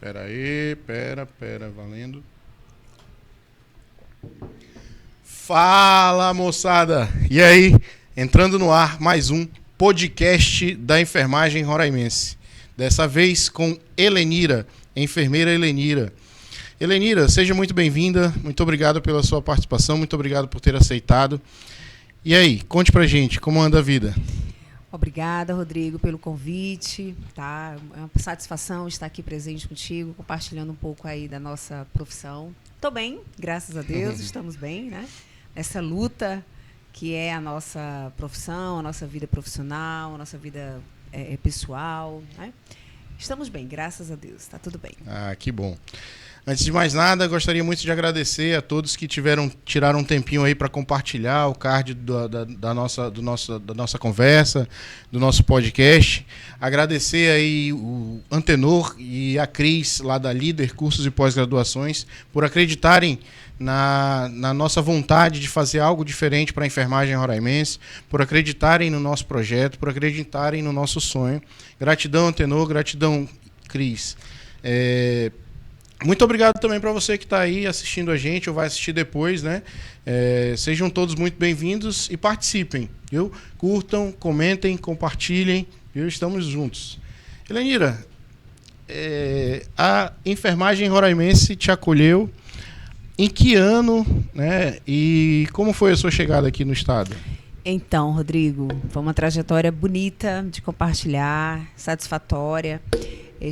Pera aí, valendo. Fala, moçada! E aí, entrando no ar mais um podcast da enfermagem roraimense. Dessa vez com Helenira, enfermeira Helenira. Helenira, seja muito bem-vinda, muito obrigado pela sua participação, muito obrigado por ter aceitado. E aí, conte pra gente, como anda a vida? Obrigada, Rodrigo, pelo convite, tá? É uma satisfação estar aqui presente contigo, compartilhando um pouco aí da nossa profissão. Estou bem, graças a Deus, estamos bem, né? Essa luta que é a nossa profissão, a nossa vida profissional, a nossa vida pessoal, né? Estamos bem, graças a Deus, está tudo bem. Ah, que bom. Antes de mais nada, gostaria muito de agradecer a todos que tiraram um tempinho aí para compartilhar o card da nossa conversa, do nosso podcast. Agradecer aí o Antenor e a Cris, lá da Líder Cursos e Pós-Graduações, por acreditarem na nossa vontade de fazer algo diferente para a enfermagem roraimense, por acreditarem no nosso projeto, por acreditarem no nosso sonho. Gratidão, Antenor, gratidão, Cris. Muito obrigado também para você que está aí assistindo a gente ou vai assistir depois, né? Sejam todos muito bem-vindos e participem, viu? Curtam, comentem, compartilhem, viu? Estamos juntos. Helenira, a enfermagem roraimense te acolheu em que ano, né? E como foi a sua chegada aqui no estado? Então, Rodrigo, foi uma trajetória bonita de compartilhar, satisfatória.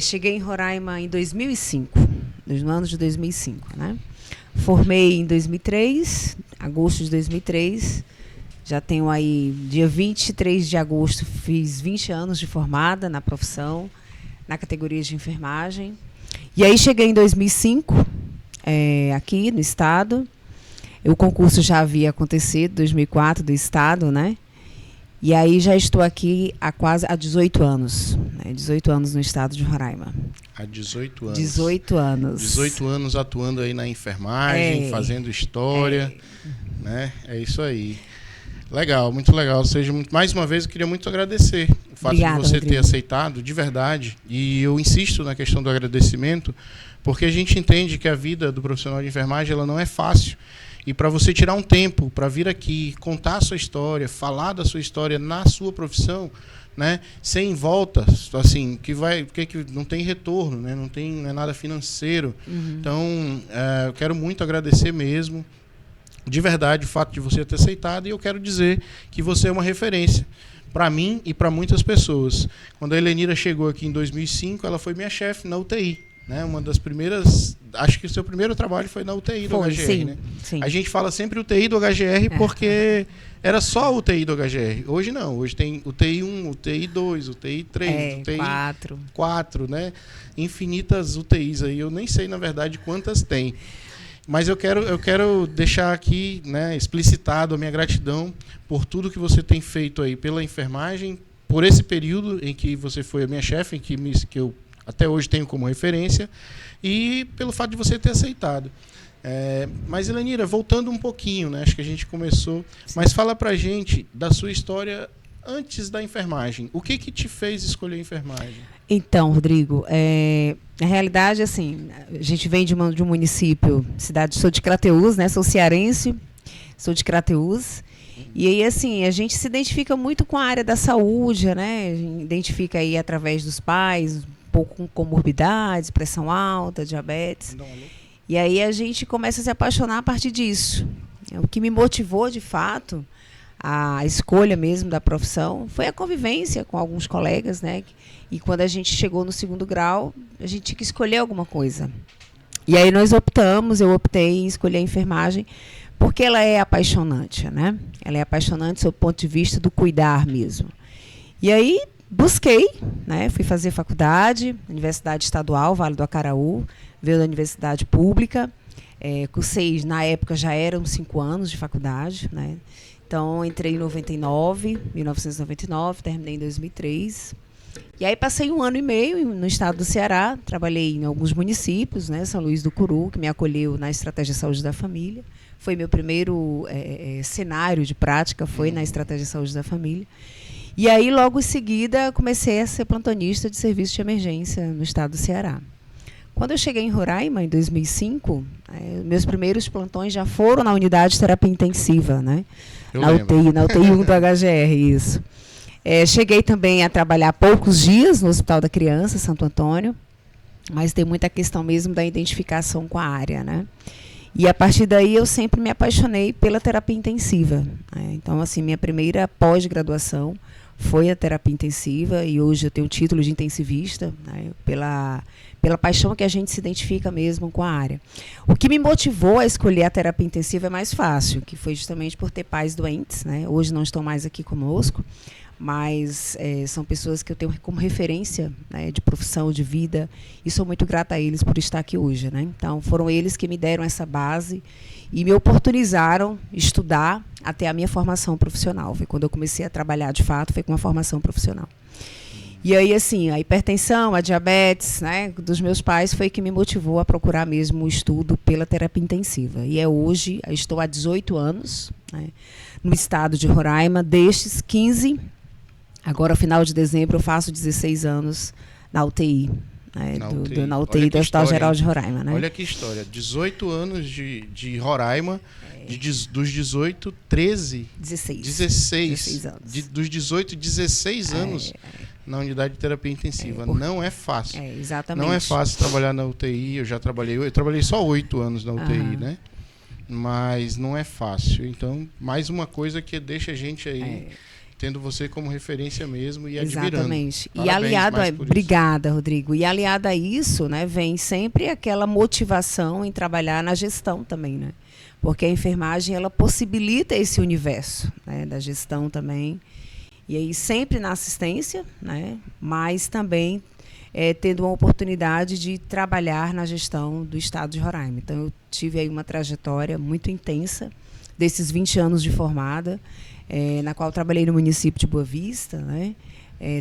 Cheguei em Roraima em 2005, no ano de 2005, né? Formei em 2003, agosto de 2003. Já tenho aí, dia 23 de agosto, fiz 20 anos de formada na profissão, na categoria de enfermagem. E aí cheguei em 2005, aqui no estado. O concurso já havia acontecido, 2004, do estado, né? E aí já estou aqui há 18 anos, né? 18 anos no estado de Roraima. Há 18 anos. 18 anos. 18 anos atuando aí na enfermagem, fazendo história, né? É isso aí. Legal, muito legal. Mais uma vez, eu queria muito agradecer o fato de você ter aceitado, de verdade. E eu insisto na questão do agradecimento, porque a gente entende que a vida do profissional de enfermagem ela não é fácil. E para você tirar um tempo para vir aqui, contar a sua história, falar da sua história na sua profissão, né, sem volta, assim, que não tem retorno, né, não é nada financeiro. Uhum. Então, eu quero muito agradecer mesmo, de verdade, o fato de você ter aceitado, e eu quero dizer que você é uma referência para mim e para muitas pessoas. Quando a Helenira chegou aqui em 2005, ela foi minha chefe na UTI. Né, uma das primeiras, acho que o seu primeiro trabalho foi na UTI do HGR, sim, né? Sim. A gente fala sempre UTI do HGR porque era só a UTI do HGR. Hoje não, hoje tem UTI 1, UTI 2, UTI 3, UTI 4, né? Infinitas UTIs aí, eu nem sei na verdade quantas tem. Mas eu quero deixar aqui, né, explicitado a minha gratidão por tudo que você tem feito aí pela enfermagem, por esse período em que você foi a minha chefe, que eu até hoje tenho como referência, e pelo fato de você ter aceitado. Mas, Helenira, voltando um pouquinho, né, acho que a gente começou, mas fala pra gente da sua história antes da enfermagem. O que te fez escolher a enfermagem? Então, Rodrigo, na realidade, assim, a gente vem de um município, sou de Crateús, né, sou cearense, sou de Crateús. E aí, assim, a gente se identifica muito com a área da saúde, né, a gente identifica aí através dos pais, pouco com comorbidades, pressão alta, diabetes. E aí a gente começa a se apaixonar a partir disso. O que me motivou, de fato, a escolha mesmo da profissão foi a convivência com alguns colegas, né? E quando a gente chegou no 2º grau, a gente tinha que escolher alguma coisa. E aí eu optei em escolher a enfermagem, porque ela é apaixonante, né? Ela é apaixonante sob o ponto de vista do cuidar mesmo. E aí busquei, né, fui fazer faculdade, Universidade Estadual, Vale do Acaraú, veio da Universidade Pública, cursei, na época já eram 5 anos de faculdade, né, então entrei em 1999, terminei em 2003, e aí passei 1 ano e meio no estado do Ceará, trabalhei em alguns municípios, né, São Luís do Curu, que me acolheu na Estratégia de Saúde da Família, foi meu primeiro cenário de prática, foi na Estratégia de Saúde da Família. E aí, logo em seguida, comecei a ser plantonista de serviço de emergência no estado do Ceará. Quando eu cheguei em Roraima, em 2005, meus primeiros plantões já foram na unidade de terapia intensiva, né? Na UTI 1 do HGR, isso. Cheguei também a trabalhar poucos dias no Hospital da Criança, Santo Antônio, mas tem muita questão mesmo da identificação com a área, né? E a partir daí eu sempre me apaixonei pela terapia intensiva, né? Então, assim, minha primeira pós-graduação foi a terapia intensiva e hoje eu tenho o título de intensivista, né? Pela paixão que a gente se identifica mesmo com a área. O que me motivou a escolher a terapia intensiva é mais fácil, que foi justamente por ter pais doentes, né? Hoje não estão mais aqui conosco, mas são pessoas que eu tenho como referência, né, de profissão, de vida, e sou muito grata a eles por estar aqui hoje, né? Então, foram eles que me deram essa base e me oportunizaram estudar até a minha formação profissional. Foi quando eu comecei a trabalhar, de fato, foi com uma formação profissional. E aí, assim, a hipertensão, a diabetes, né, dos meus pais foi que me motivou a procurar mesmo o estudo pela terapia intensiva. E hoje, estou há 18 anos, né, no estado de Roraima, destes 15. Agora, final de dezembro, eu faço 16 anos na UTI, né, na UTI do Hospital Geral de Roraima. Né? Olha que história, 18 anos de Roraima, dos 18, 13... 16 anos. Dos 18, 16 anos na unidade de terapia intensiva. Não é fácil. Exatamente. Não é fácil trabalhar na UTI, eu trabalhei só 8 anos na UTI, né? Mas não é fácil. Então, mais uma coisa que deixa a gente aí... tendo você como referência mesmo e admirando. Exatamente. E aliado obrigada, Rodrigo. E aliado a isso, né, vem sempre aquela motivação em trabalhar na gestão também, né? Porque a enfermagem, ela possibilita esse universo, né, da gestão também. E aí sempre na assistência, né, mas também tendo uma oportunidade de trabalhar na gestão do estado de Roraima. Então, eu tive aí uma trajetória muito intensa desses 20 anos de formada, na qual trabalhei no município de Boa Vista, né?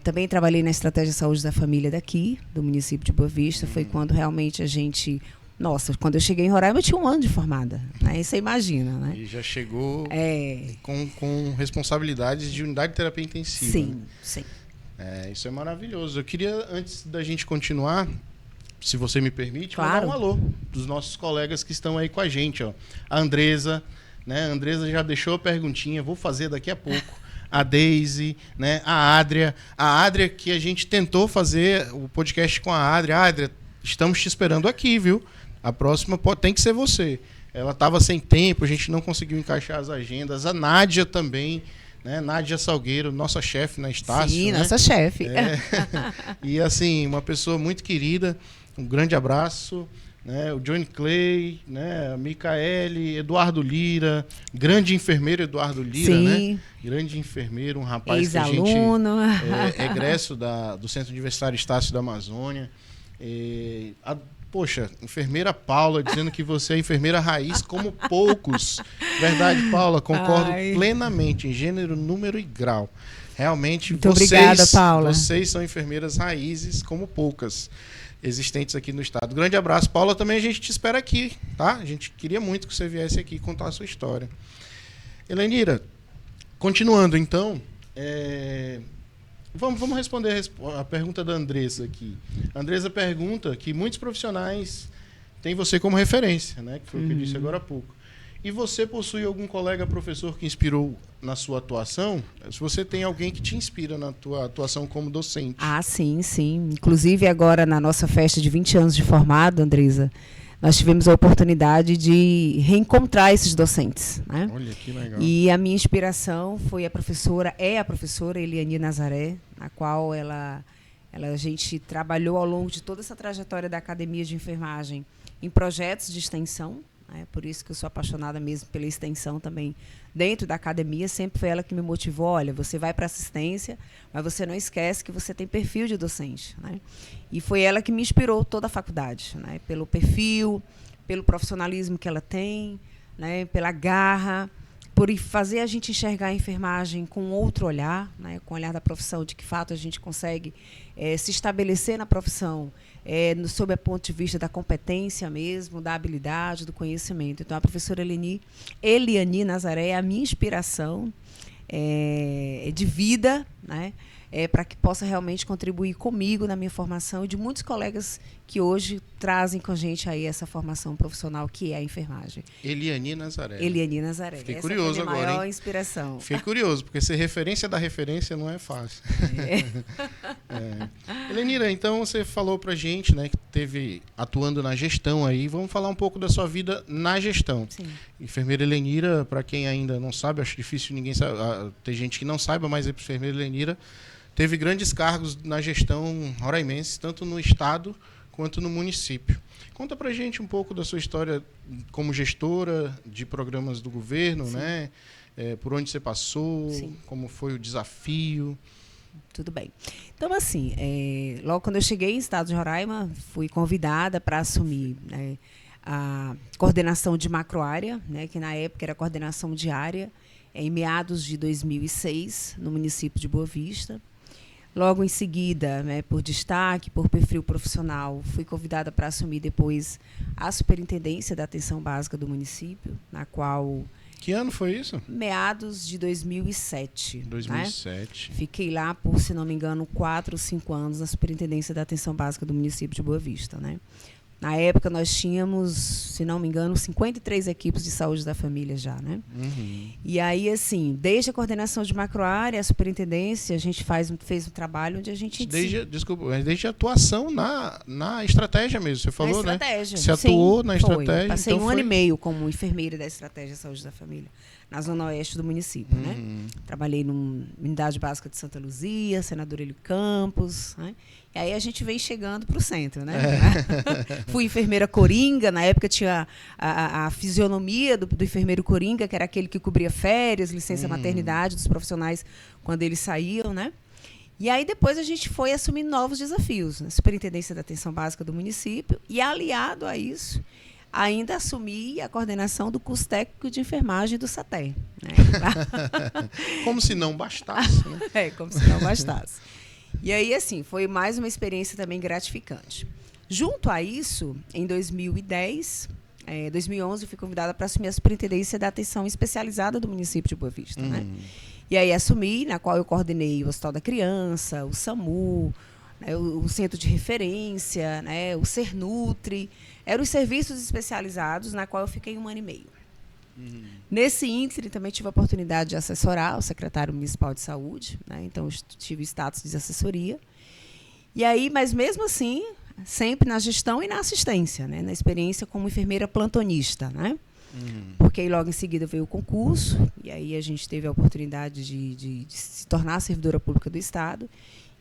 Também trabalhei na estratégia de saúde da família daqui, do município de Boa Vista. Foi quando realmente a gente... Nossa, quando eu cheguei em Roraima, eu tinha 1 ano de formada. Né? Você imagina, né? E já chegou com responsabilidades de unidade de terapia intensiva. Sim, né? Sim. Isso é maravilhoso. Eu queria, antes da gente continuar, se você me permite, claro, mandar um alô dos nossos colegas que estão aí com a gente. Ó. A Andresa... Né? A Andresa já deixou a perguntinha, vou fazer daqui a pouco. A Deise, né? A Adria, que a gente tentou fazer o podcast com a Adria. Adria, estamos te esperando aqui, viu? A próxima tem que ser você. Ela estava sem tempo, a gente não conseguiu encaixar as agendas. A Nádia também, né? Nádia Salgueiro, nossa chefe na Estácio. Sim, né? Nossa chefe. E assim, uma pessoa muito querida. Um grande abraço. Né, o Johnny Clay, né, a Micaele, Eduardo Lira, grande enfermeiro Eduardo Lira, né? Grande enfermeiro, um rapaz que a gente egresso do Centro Universitário Estácio da Amazônia. Poxa, enfermeira Paula dizendo que você é enfermeira raiz como poucos. Verdade, Paula, concordo plenamente em gênero, número e grau. Realmente, muito obrigada, Paula. Vocês são enfermeiras raízes como poucas existentes aqui no estado. Grande abraço, Paula. Também a gente te espera aqui, tá? A gente queria muito que você viesse aqui contar a sua história. Helenira, continuando então, vamos responder a pergunta da Andresa aqui. A Andresa pergunta que muitos profissionais têm você como referência, né? Que foi o que eu disse agora há pouco. E você possui algum colega professor que inspirou na sua atuação? Se você tem alguém que te inspira na tua atuação como docente. Sim. Inclusive, agora, na nossa festa de 20 anos de formado, Andresa, nós tivemos a oportunidade de reencontrar esses docentes. Né? Olha, que legal. E a minha inspiração foi a professora Eliane Nazaré, na qual a gente trabalhou ao longo de toda essa trajetória da Academia de Enfermagem em projetos de extensão. Por isso que eu sou apaixonada mesmo pela extensão também dentro da academia. Sempre foi ela que me motivou. Olha, você vai para assistência, mas você não esquece que você tem perfil de docente. Né? E foi ela que me inspirou toda a faculdade, né? Pelo perfil, pelo profissionalismo que ela tem, né? Pela garra, por fazer a gente enxergar a enfermagem com outro olhar, né? Com o olhar da profissão, de que fato a gente consegue se estabelecer na profissão sob o ponto de vista da competência mesmo, da habilidade, do conhecimento. Então, a professora Eliane Nazaré é a minha inspiração de vida, né? para que possa realmente contribuir comigo na minha formação e de muitos colegas que hoje trazem com a gente aí essa formação profissional que é a enfermagem. Eliane Nazaré. Eliane Nazaré. Fiquei curioso agora, hein? Essa foi a maior inspiração. Fiquei curioso, porque ser referência da referência não é fácil. Elenira, então você falou pra gente, né, que teve atuando na gestão aí. Vamos falar um pouco da sua vida na gestão. Sim. Enfermeira Elenira, para quem ainda não sabe, acho difícil ninguém sabe, tem gente que não saiba, mas a enfermeira Elenira teve grandes cargos na gestão roraimense, tanto no estado quanto no município. Conta pra gente um pouco da sua história como gestora de programas do governo, sim, né? Por onde você passou, sim, como foi o desafio. Tudo bem. Então, assim, logo quando eu cheguei em estado de Roraima, fui convidada para assumir, né, a coordenação de macroárea, né, que na época era coordenação diária, em meados de 2006, no município de Boa Vista. Logo em seguida, né, por destaque, por perfil profissional, fui convidada para assumir depois a superintendência da atenção básica do município, na qual... Que ano foi isso? Meados de 2007. 2007. Né? Fiquei lá por, se não me engano, 4 ou 5 anos na superintendência da atenção básica do município de Boa Vista, né? Na época, nós tínhamos, se não me engano, 53 equipes de saúde da família já, né? Uhum. E aí, assim, desde a coordenação de macroárea, a superintendência, a gente fez um trabalho onde a gente... Desde a atuação na estratégia mesmo, você falou, na estratégia, né? Você atuou sim, na estratégia. Passei então um ano e meio como enfermeira da estratégia de saúde da família, na zona oeste do município, né? Trabalhei numa unidade básica de Santa Luzia, Senador Hélio Campos, né? E aí a gente vem chegando para o centro, né? Fui enfermeira coringa, na época tinha a fisionomia do enfermeiro coringa, que era aquele que cobria férias, licença maternidade dos profissionais quando eles saíam, né? E aí depois a gente foi assumindo novos desafios, na Superintendência da Atenção Básica do município, e aliado a isso, ainda assumi a coordenação do curso técnico de enfermagem do SATER. Né? Como se não bastasse, né? Como se não bastasse. E aí, assim, foi mais uma experiência também gratificante. Junto a isso, em 2010, 2011, fui convidada para assumir a Superintendência da Atenção Especializada do município de Boa Vista. Né? E aí assumi, na qual eu coordenei o Hospital da Criança, o SAMU, né, o Centro de Referência, né, o Sernutri. Eram os serviços especializados, na qual eu fiquei 1 ano e meio. Nesse ínterim, também tive a oportunidade de assessorar o secretário municipal de saúde, né? Então, tive status de assessoria. E aí, mas mesmo assim, sempre na gestão e na assistência, né? Na experiência como enfermeira plantonista, né? Porque aí logo em seguida veio o concurso, e aí a gente teve a oportunidade de se tornar servidora pública do Estado.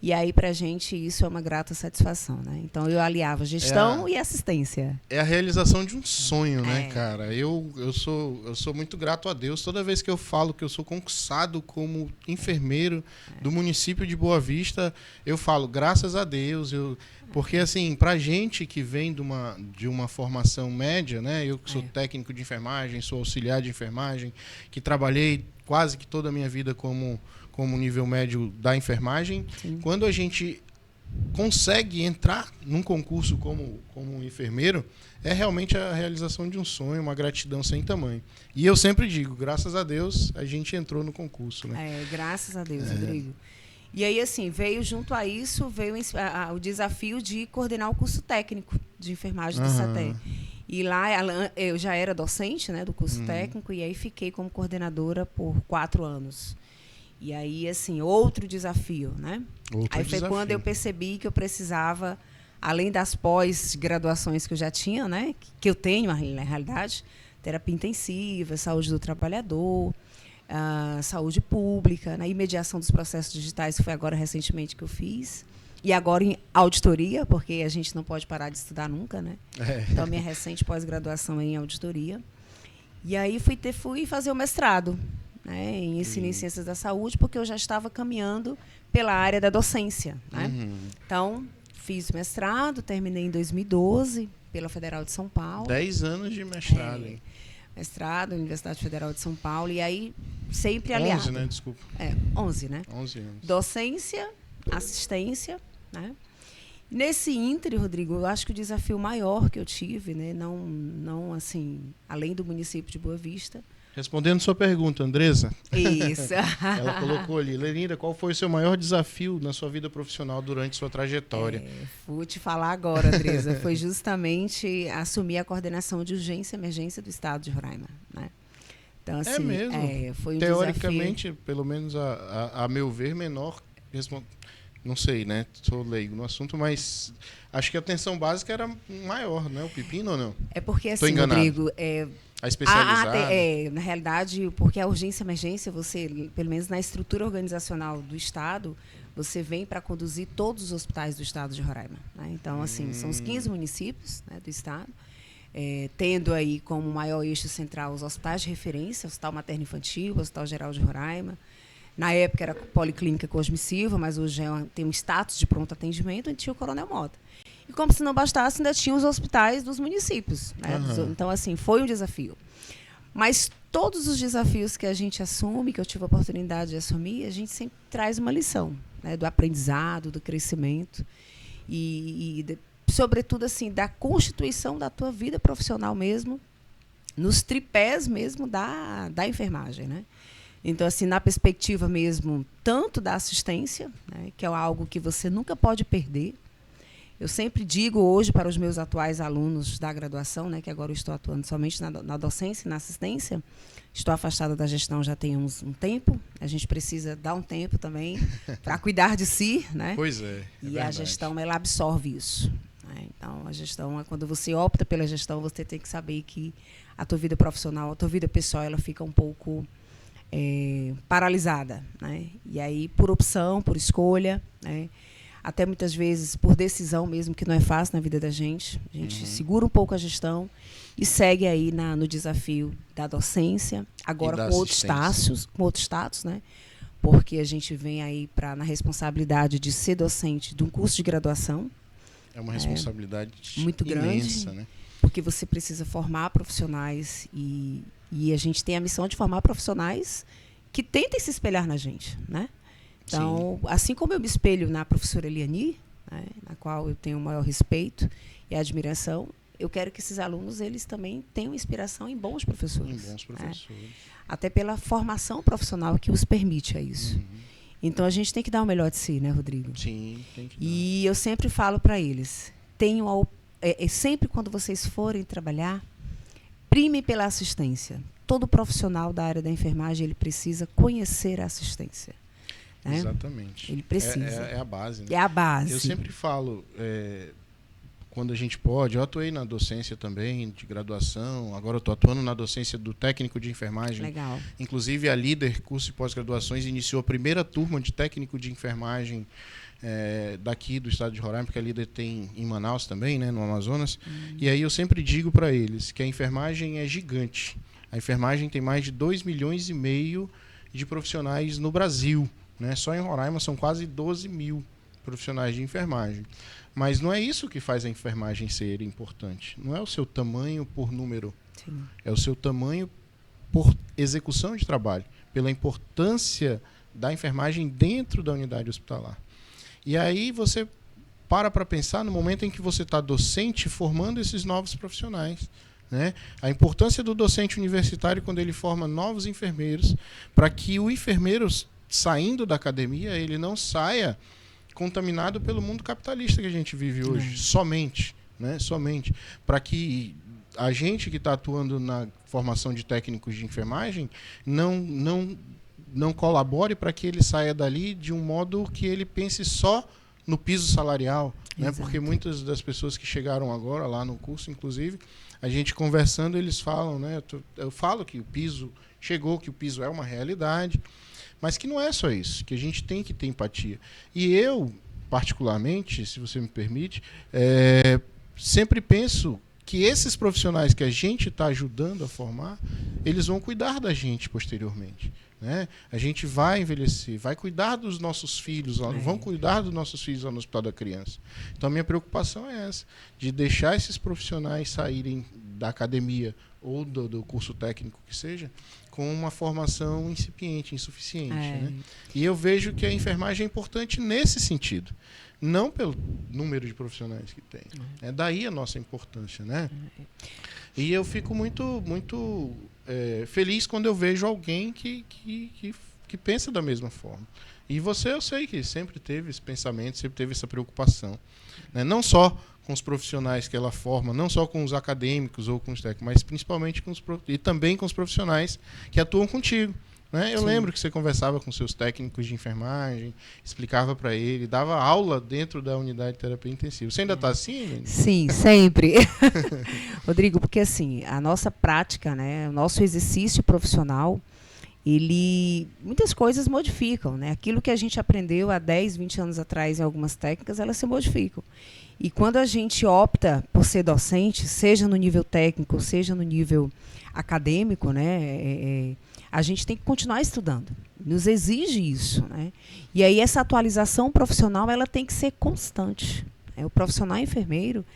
E aí, para a gente, isso é uma grata satisfação, né? Então, eu aliava gestão e assistência. É a realização de um sonho, né, cara? Eu sou muito grato a Deus. Toda vez que eu falo que eu sou concursado como enfermeiro do município de Boa Vista, eu falo, graças a Deus. Porque, assim, pra gente que vem de uma formação média, né? Eu que sou técnico de enfermagem, sou auxiliar de enfermagem, que trabalhei quase que toda a minha vida como nível médio da enfermagem. Sim. Quando a gente consegue entrar num concurso como enfermeiro, é realmente a realização de um sonho, uma gratidão sem tamanho. E eu sempre digo, graças a Deus, a gente entrou no concurso, né? Graças a Deus, Rodrigo. E aí, assim, veio junto a isso, veio o desafio de coordenar o curso técnico de enfermagem do SATER. E lá eu já era docente, né, do curso técnico, e aí fiquei como coordenadora por 4 anos. E aí, assim, outro desafio, né? Aí foi quando eu percebi que eu precisava, além das pós-graduações que eu já tinha, né? Que eu tenho, na realidade, terapia intensiva, saúde do trabalhador, saúde pública, né? E mediação dos processos digitais, que foi agora recentemente que eu fiz. E agora em auditoria, porque a gente não pode parar de estudar nunca, né? Então, minha recente pós-graduação é em auditoria. E aí fui fazer o mestrado, né, em ensino em ciências da saúde, porque eu já estava caminhando pela área da docência. Né? Então, fiz o mestrado, terminei em 2012, pela Federal de São Paulo. 10 anos de mestrado. Mestrado, Universidade Federal de São Paulo, e aí sempre aliado. 11, né? Desculpa. 11, né? 11 anos. Docência, assistência, né? Nesse ínterim, Rodrigo, eu acho que o desafio maior que eu tive, né, não assim, além do município de Boa Vista, Respondendo sua pergunta, Andressa. Isso. Ela colocou ali, Lelinda, qual foi o seu maior desafio na sua vida profissional durante sua trajetória? Vou te falar agora, Andressa. Foi justamente assumir a coordenação de urgência e emergência do estado de Roraima, né? Então, assim, mesmo? Foi um teoricamente, desafio. pelo menos a meu ver, menor. Não sei, né? Sou leigo no assunto, mas acho que a atenção básica era maior, né? O pepino ou não? É porque, assim, Rodrigo... A especializada? Na realidade, porque a urgência e emergência, você, pelo menos na estrutura organizacional do Estado, você vem para conduzir todos os hospitais do Estado de Roraima, né? Então, assim, são os 15 municípios, né, do Estado, tendo aí como maior eixo central os hospitais de referência, o Hospital Materno-Infantil, o Hospital Geral de Roraima. Na época era Policlínica Cosmissiva, mas hoje tem um status de pronto atendimento, a gente tinha o Coronel Mota. E como se não bastasse, ainda tinha os hospitais dos municípios, né? Então, assim, foi um desafio. Mas todos os desafios que a gente assume, que eu tive a oportunidade de assumir, a gente sempre traz uma lição, né? Do aprendizado, do crescimento sobretudo, assim, da constituição da tua vida profissional mesmo, nos tripés mesmo da enfermagem, né? Então, assim, na perspectiva mesmo, tanto da assistência, né, que é algo que você nunca pode perder. Eu sempre digo hoje para os meus atuais alunos da graduação, né, que agora eu estou atuando somente na docência e na assistência, estou afastada da gestão já tem um tempo, a gente precisa dar um tempo também para cuidar de si, né? Pois é. E verdade. A gestão, ela absorve isso, né? Então, a gestão, quando você opta pela gestão, você tem que saber que a tua vida profissional, a tua vida pessoal, ela fica um pouco... paralisada, né? E aí, por opção, por escolha, né? Até muitas vezes por decisão mesmo, que não é fácil na vida da gente. A gente segura um pouco a gestão e segue aí no desafio da docência, agora com outros status, né? Porque a gente vem aí na responsabilidade de ser docente de um curso de graduação. É uma responsabilidade muito imensa, grande, né? Porque você precisa formar profissionais e a gente tem a missão de formar profissionais que tentem se espelhar na gente, né? Então, assim como eu me espelho na professora Eliani, né, na qual eu tenho o maior respeito e admiração, eu quero que esses alunos, eles também tenham inspiração em bons professores. Né? Até pela formação profissional que os permite a isso. Então, a gente tem que dar o melhor de si, né, Rodrigo? Sim, tem que dar. E eu sempre falo para eles, sempre quando vocês forem trabalhar, prime pela assistência. Todo profissional da área da enfermagem, ele precisa conhecer a assistência. Né? Exatamente. Ele precisa. É a base. Né? É a base. Eu sempre falo, quando a gente pode, eu atuei na docência também, de graduação, agora eu estou atuando na docência do técnico de enfermagem. Legal. Inclusive, a Líder, curso de pós-graduações, iniciou a primeira turma de técnico de enfermagem daqui do estado de Roraima, porque a Líder tem em Manaus também, né, no Amazonas. E aí eu sempre digo para eles que a enfermagem é gigante. A enfermagem tem mais de 2,5 milhões de profissionais no Brasil. Né? Só em Roraima são quase 12 mil profissionais de enfermagem. Mas não é isso que faz a enfermagem ser importante. Não é o seu tamanho por número. Sim. É o seu tamanho por execução de trabalho, pela importância da enfermagem dentro da unidade hospitalar. E aí você para pensar no momento em que você está docente formando esses novos profissionais. Né? A importância do docente universitário quando ele forma novos enfermeiros, para que o enfermeiro, saindo da academia, ele não saia contaminado pelo mundo capitalista que a gente vive hoje, somente. Né? Somente. Para que a gente que está atuando na formação de técnicos de enfermagem não colabore para que ele saia dali de um modo que ele pense só no piso salarial. Né? Porque muitas das pessoas que chegaram agora lá no curso, inclusive, a gente conversando, eles falam, né? Eu falo que o piso chegou, que o piso é uma realidade, mas que não é só isso, que a gente tem que ter empatia. E eu, particularmente, se você me permite, sempre penso que esses profissionais que a gente está ajudando a formar, eles vão cuidar da gente posteriormente. Né? A gente vai envelhecer, vai cuidar dos nossos filhos, vão cuidar dos nossos filhos lá no Hospital da Criança. Então, a minha preocupação é essa, de deixar esses profissionais saírem da academia ou do curso técnico que seja, com uma formação incipiente, insuficiente. Né? E eu vejo que a enfermagem é importante nesse sentido. não pelo número de profissionais que tem. É daí a nossa importância, né? E eu fico muito feliz quando eu vejo alguém que pensa da mesma forma. E você, eu sei que sempre teve esse pensamento, sempre teve essa preocupação, né? Não só com os profissionais que ela forma, não só com os acadêmicos ou com os técnicos, mas principalmente e também com os profissionais que atuam contigo, né? Eu lembro que você conversava com seus técnicos de enfermagem, explicava para ele, dava aula dentro da unidade de terapia intensiva. Você ainda está assim, Helene? Sim, sempre. Rodrigo, porque assim, a nossa prática, né, o nosso exercício profissional, muitas coisas modificam, né? Aquilo que a gente aprendeu há 10, 20 anos atrás em algumas técnicas, elas se modificam. E quando a gente opta por ser docente, seja no nível técnico, seja no nível acadêmico, né, a gente tem que continuar estudando. Nos exige isso, né? E aí essa atualização profissional, ela tem que ser constante. O profissional enfermeiro,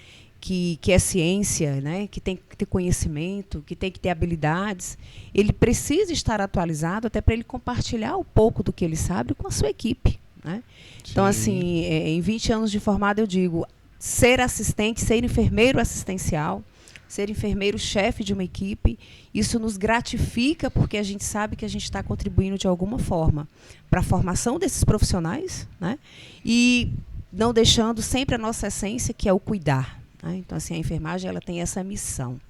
que é ciência, né, que tem que ter conhecimento, que tem que ter habilidades, ele precisa estar atualizado até para ele compartilhar um pouco do que ele sabe com a sua equipe, né? Então, assim, em 20 anos de formado, eu digo, ser assistente, ser enfermeiro assistencial, ser enfermeiro-chefe de uma equipe, isso nos gratifica porque a gente sabe que a gente está contribuindo de alguma forma para a formação desses profissionais, né? E não deixando sempre a nossa essência, que é o cuidar. Então, assim, a enfermagem ela tem essa missão.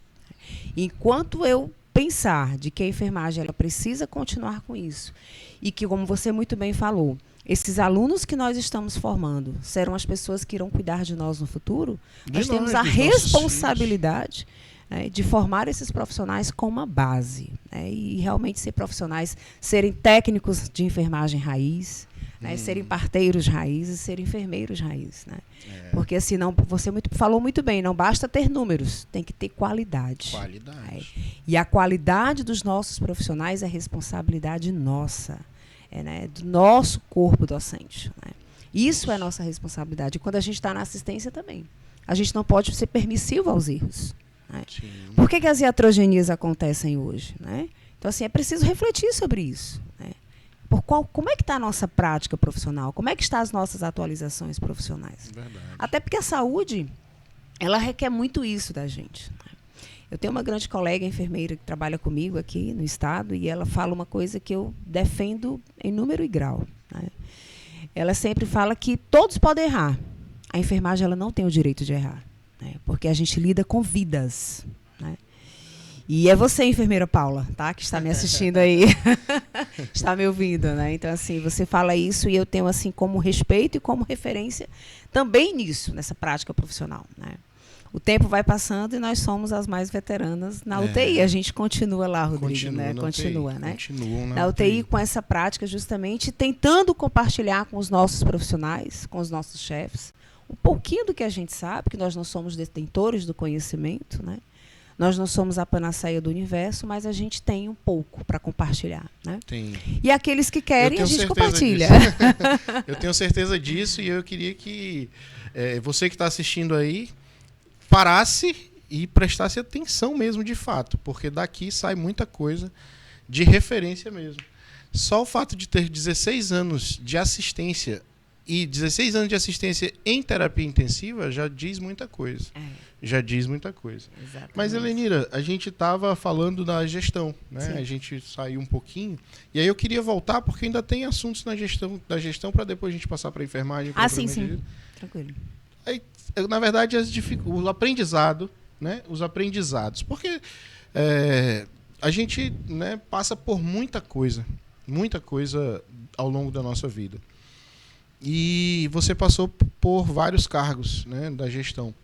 Enquanto eu pensar de que a enfermagem ela precisa continuar com isso, e que, como você muito bem falou, esses alunos que nós estamos formando serão as pessoas que irão cuidar de nós no futuro, nós temos a responsabilidade, né, de formar esses profissionais com uma base, né, e realmente ser profissionais, serem técnicos de enfermagem raiz, né, serem parteiros raízes, serem enfermeiros raízes, né? Porque assim, você falou muito bem, não basta ter números, tem que ter qualidade. E a qualidade dos nossos profissionais é responsabilidade nossa, né, do nosso corpo docente, né? Isso é nossa responsabilidade. E quando a gente está na assistência também, a gente não pode ser permissivo aos erros, né? Por que as iatrogenias acontecem hoje, né? Então, assim, é preciso refletir sobre isso, né? Como é que está a nossa prática profissional? Como é que estão as nossas atualizações profissionais? Verdade. Até porque a saúde, ela requer muito isso da gente, né? Eu tenho uma grande colega enfermeira que trabalha comigo aqui no estado e ela fala uma coisa que eu defendo em número e grau, né? Ela sempre fala que todos podem errar. A enfermagem ela não tem o direito de errar, né? Porque a gente lida com vidas, né? E é você, enfermeira Paula, tá? Que está me assistindo aí, está me ouvindo, né? Então, assim, você fala isso e eu tenho, assim, como respeito e como referência também nisso, nessa prática profissional, né? O tempo vai passando e nós somos as mais veteranas na UTI. A gente continua lá, Rodrigo, né? Continua, né? Na UTI com essa prática, justamente, tentando compartilhar com os nossos profissionais, com os nossos chefes, um pouquinho do que a gente sabe, que nós não somos detentores do conhecimento, né? Nós não somos a panaceia do universo, mas a gente tem um pouco para compartilhar, né? Tem. E aqueles que querem, a gente compartilha. Eu tenho certeza disso e eu queria que você que está assistindo aí parasse e prestasse atenção mesmo de fato, porque daqui sai muita coisa de referência mesmo. Só o fato de ter 16 anos de assistência e 16 anos de assistência em terapia intensiva já diz muita coisa. Já diz muita coisa. Exatamente. Mas, Helenira, a gente estava falando da gestão, né? Sim. A gente saiu um pouquinho. E aí eu queria voltar, porque ainda tem assuntos da gestão para depois a gente passar para a enfermagem. Sim. Tranquilo. Aí, na verdade, o aprendizado, né? Os aprendizados. Porque a gente, né, passa por muita coisa ao longo da nossa vida. E você passou por vários cargos, né, da gestão.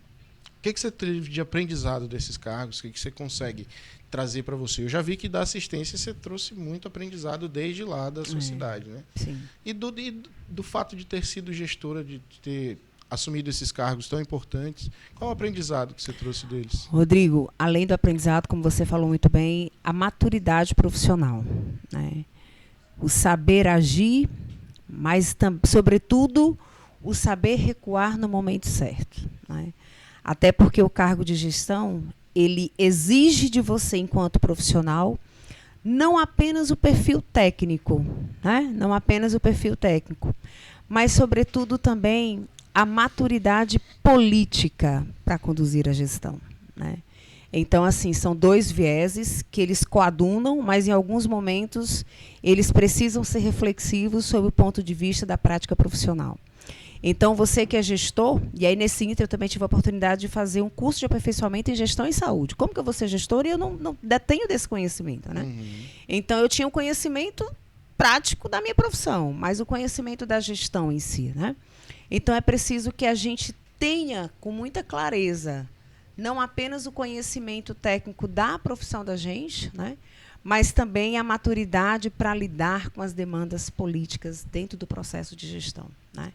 O que você teve de aprendizado desses cargos? O que você consegue trazer para você? Eu já vi que da assistência você trouxe muito aprendizado desde lá da sua cidade, né? Sim. E do fato de ter sido gestora, de ter assumido esses cargos tão importantes, qual o aprendizado que você trouxe deles? Rodrigo, além do aprendizado, como você falou muito bem, a maturidade profissional, né? O saber agir, mas, sobretudo, o saber recuar no momento certo, né? Até porque o cargo de gestão, ele exige de você, enquanto profissional, não apenas o perfil técnico, né? Não apenas o perfil técnico, mas, sobretudo, também a maturidade política para conduzir a gestão, né? Então, assim, são dois vieses que eles coadunam, mas em alguns momentos eles precisam ser reflexivos sob o ponto de vista da prática profissional. Então, você que é gestor, e aí nesse Inter eu também tive a oportunidade de fazer um curso de aperfeiçoamento em gestão em saúde. Como que eu vou ser gestor e eu não detenho desse conhecimento, né? Então, eu tinha um conhecimento prático da minha profissão, mas o conhecimento da gestão em si, né? Então, é preciso que a gente tenha com muita clareza não apenas o conhecimento técnico da profissão da gente, né, mas também a maturidade para lidar com as demandas políticas dentro do processo de gestão, né?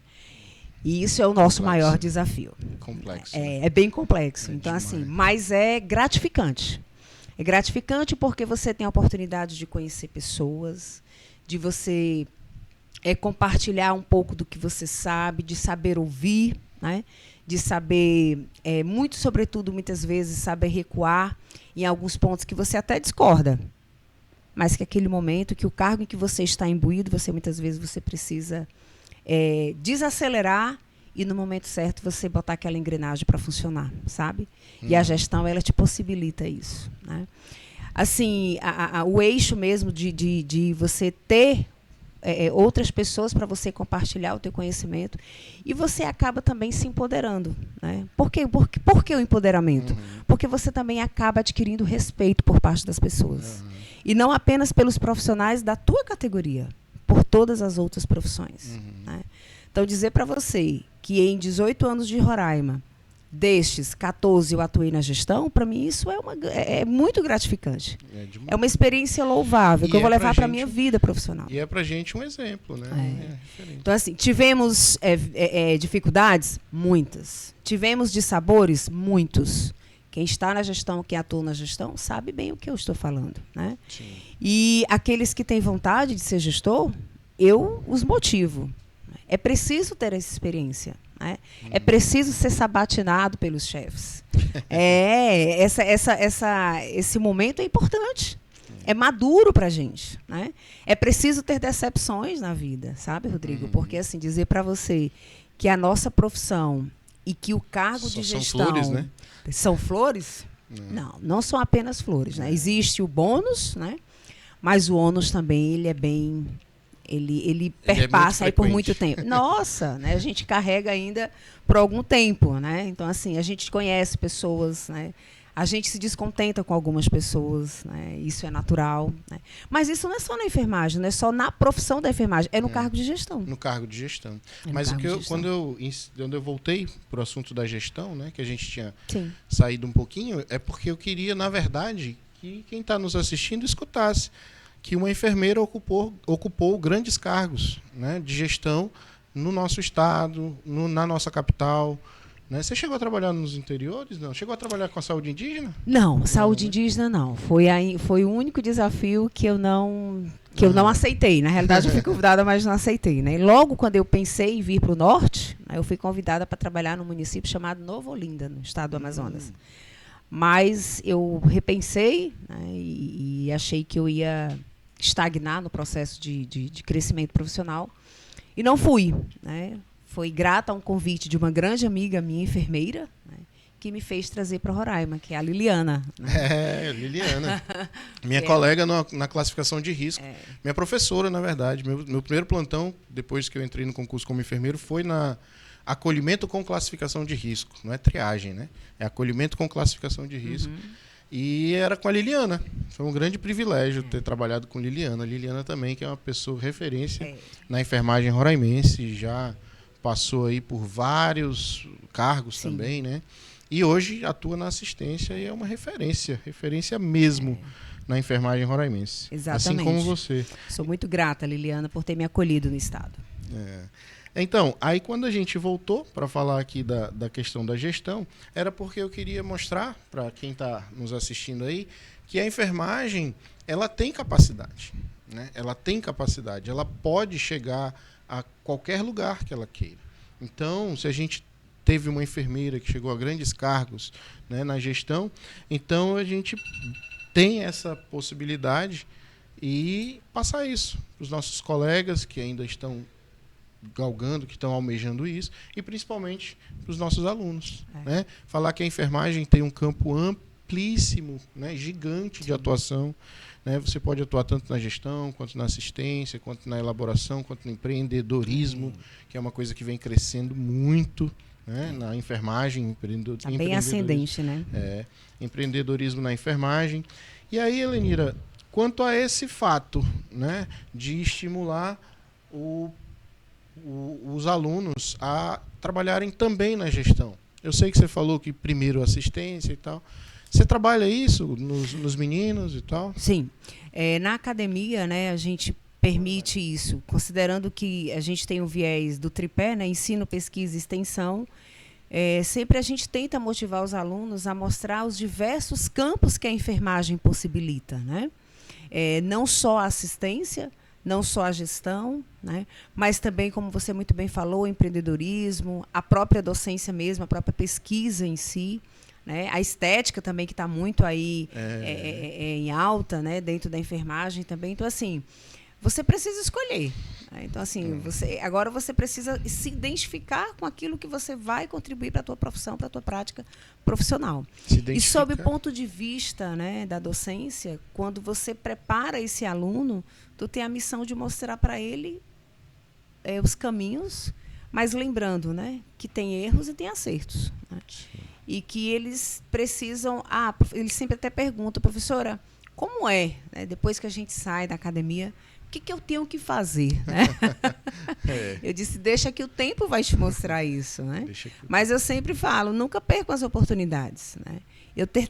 E isso é o nosso maior desafio. Complexo. É bem complexo. Então, demais. Assim, mas é gratificante. É gratificante porque você tem a oportunidade de conhecer pessoas, de você compartilhar um pouco do que você sabe, de saber ouvir, né? De saber, muito sobretudo, muitas vezes, saber recuar em alguns pontos que você até discorda, mas que aquele momento, que o cargo em que você está imbuído, você muitas vezes você precisa desacelerar e, no momento certo, você botar aquela engrenagem para funcionar, sabe? E a gestão, ela te possibilita isso, né? Assim, o eixo mesmo de você ter outras pessoas para você compartilhar o teu conhecimento, e você acaba também se empoderando, né? Por que o empoderamento? Porque você também acaba adquirindo respeito por parte das pessoas. E não apenas pelos profissionais da tua categoria, por todas as outras profissões. Né? Então, dizer para você que em 18 anos de Roraima, destes 14 eu atuei na gestão, para mim isso é muito gratificante. É uma experiência louvável, que eu vou levar para a minha vida profissional. E é para a gente um exemplo, né? Então, assim, tivemos dificuldades? Muitas. Tivemos dissabores? Muitos. Quem está na gestão, quem atua na gestão, sabe bem o que eu estou falando, né? Sim. E aqueles que têm vontade de ser gestor, eu os motivo. É preciso ter essa experiência. Né? É preciso ser sabatinado pelos chefes. Esse momento é importante. É maduro para a gente. Né? É preciso ter decepções na vida, sabe, Rodrigo? Porque, assim, dizer para você que a nossa profissão e que o cargo de gestão... São flores, né? São flores? Não são apenas flores. Né? Existe o bônus, né? Mas o ônus também, ele é bem... Ele perpassa aí por muito tempo. Nossa, né? A gente carrega ainda por algum tempo, né? Então, assim, a gente conhece pessoas, né? A gente se descontenta com algumas pessoas, né? Isso é natural. Né? Mas isso não é só na enfermagem, não é só na profissão da enfermagem, é no cargo de gestão. No cargo de gestão. Mas quando eu voltei para o assunto da gestão, né? Que a gente tinha saído um pouquinho, é porque eu queria, na verdade, que quem está nos assistindo escutasse que uma enfermeira ocupou grandes cargos, né, de gestão no nosso estado, na nossa capital. Né? Você chegou a trabalhar nos interiores? Não? Chegou a trabalhar com a saúde indígena? Não, saúde indígena não. Foi o único desafio que eu não aceitei. Na realidade, eu fui convidada, mas não aceitei. Né? E logo quando eu pensei em vir para o norte, né, eu fui convidada para trabalhar num município chamado Nova Olinda, no estado do Amazonas. Mas eu repensei, né, e achei que eu ia estagnar no processo de crescimento profissional e não fui. Né? Foi grata a um convite de uma grande amiga minha, enfermeira, né, que me fez trazer para Roraima, que é a Liliana. Né? Liliana. Minha colega na classificação de risco. Minha professora, na verdade. Meu primeiro plantão, depois que eu entrei no concurso como enfermeiro, foi na acolhimento com classificação de risco. Não é triagem, né? É acolhimento com classificação de risco. E era com a Liliana. Foi um grande privilégio ter trabalhado com Liliana. A Liliana também, que é uma pessoa referência na enfermagem roraimense, já passou aí por vários cargos também, né? E hoje atua na assistência e é uma referência mesmo na enfermagem roraimense. Exatamente. Assim como você. Sou muito grata, Liliana, por ter me acolhido no estado. Então, aí quando a gente voltou para falar aqui da questão da gestão, era porque eu queria mostrar para quem está nos assistindo aí que a enfermagem, ela tem capacidade, né? Ela tem capacidade, ela pode chegar a qualquer lugar que ela queira. Então, se a gente teve uma enfermeira que chegou a grandes cargos, né, na gestão, então a gente tem essa possibilidade e passar isso para os nossos colegas que ainda estão galgando, que estão almejando isso, e principalmente para os nossos alunos. Né? Falar que a enfermagem tem um campo amplíssimo, né? Gigante de atuação. Né? Você pode atuar tanto na gestão, quanto na assistência, quanto na elaboração, quanto no empreendedorismo, que é uma coisa que vem crescendo muito, né? Na enfermagem. Tá bem ascendente, né? Empreendedorismo na enfermagem. E aí, Helenira, quanto a esse fato, né, de estimular os alunos a trabalharem também na gestão. Eu sei que você falou que primeiro assistência e tal. Você trabalha isso nos meninos e tal? Sim. Na academia, né, a gente permite isso, considerando que a gente tem o viés do tripé, né, ensino, pesquisa e extensão. Sempre a gente tenta motivar os alunos a mostrar os diversos campos que a enfermagem possibilita, né? Não só a assistência, não só a gestão, né? Mas também, como você muito bem falou, o empreendedorismo, a própria docência mesmo, a própria pesquisa em si, né? A estética também, que está muito aí em alta, né? Dentro da enfermagem também. Então, assim, você precisa escolher. Né? Então, assim, agora você precisa se identificar com aquilo que você vai contribuir para a tua profissão, para a tua prática profissional. E sob o ponto de vista, né, da docência, quando você prepara esse aluno, tu tem a missão de mostrar para ele os caminhos, mas lembrando, né, que tem erros e tem acertos. Né? E que eles precisam... eles sempre até perguntam, professora, como é, né, depois que a gente sai da academia, o que eu tenho que fazer? Né? Eu disse, deixa que o tempo vai te mostrar isso. Né? Mas eu sempre falo, nunca percam as oportunidades. Né? Eu ter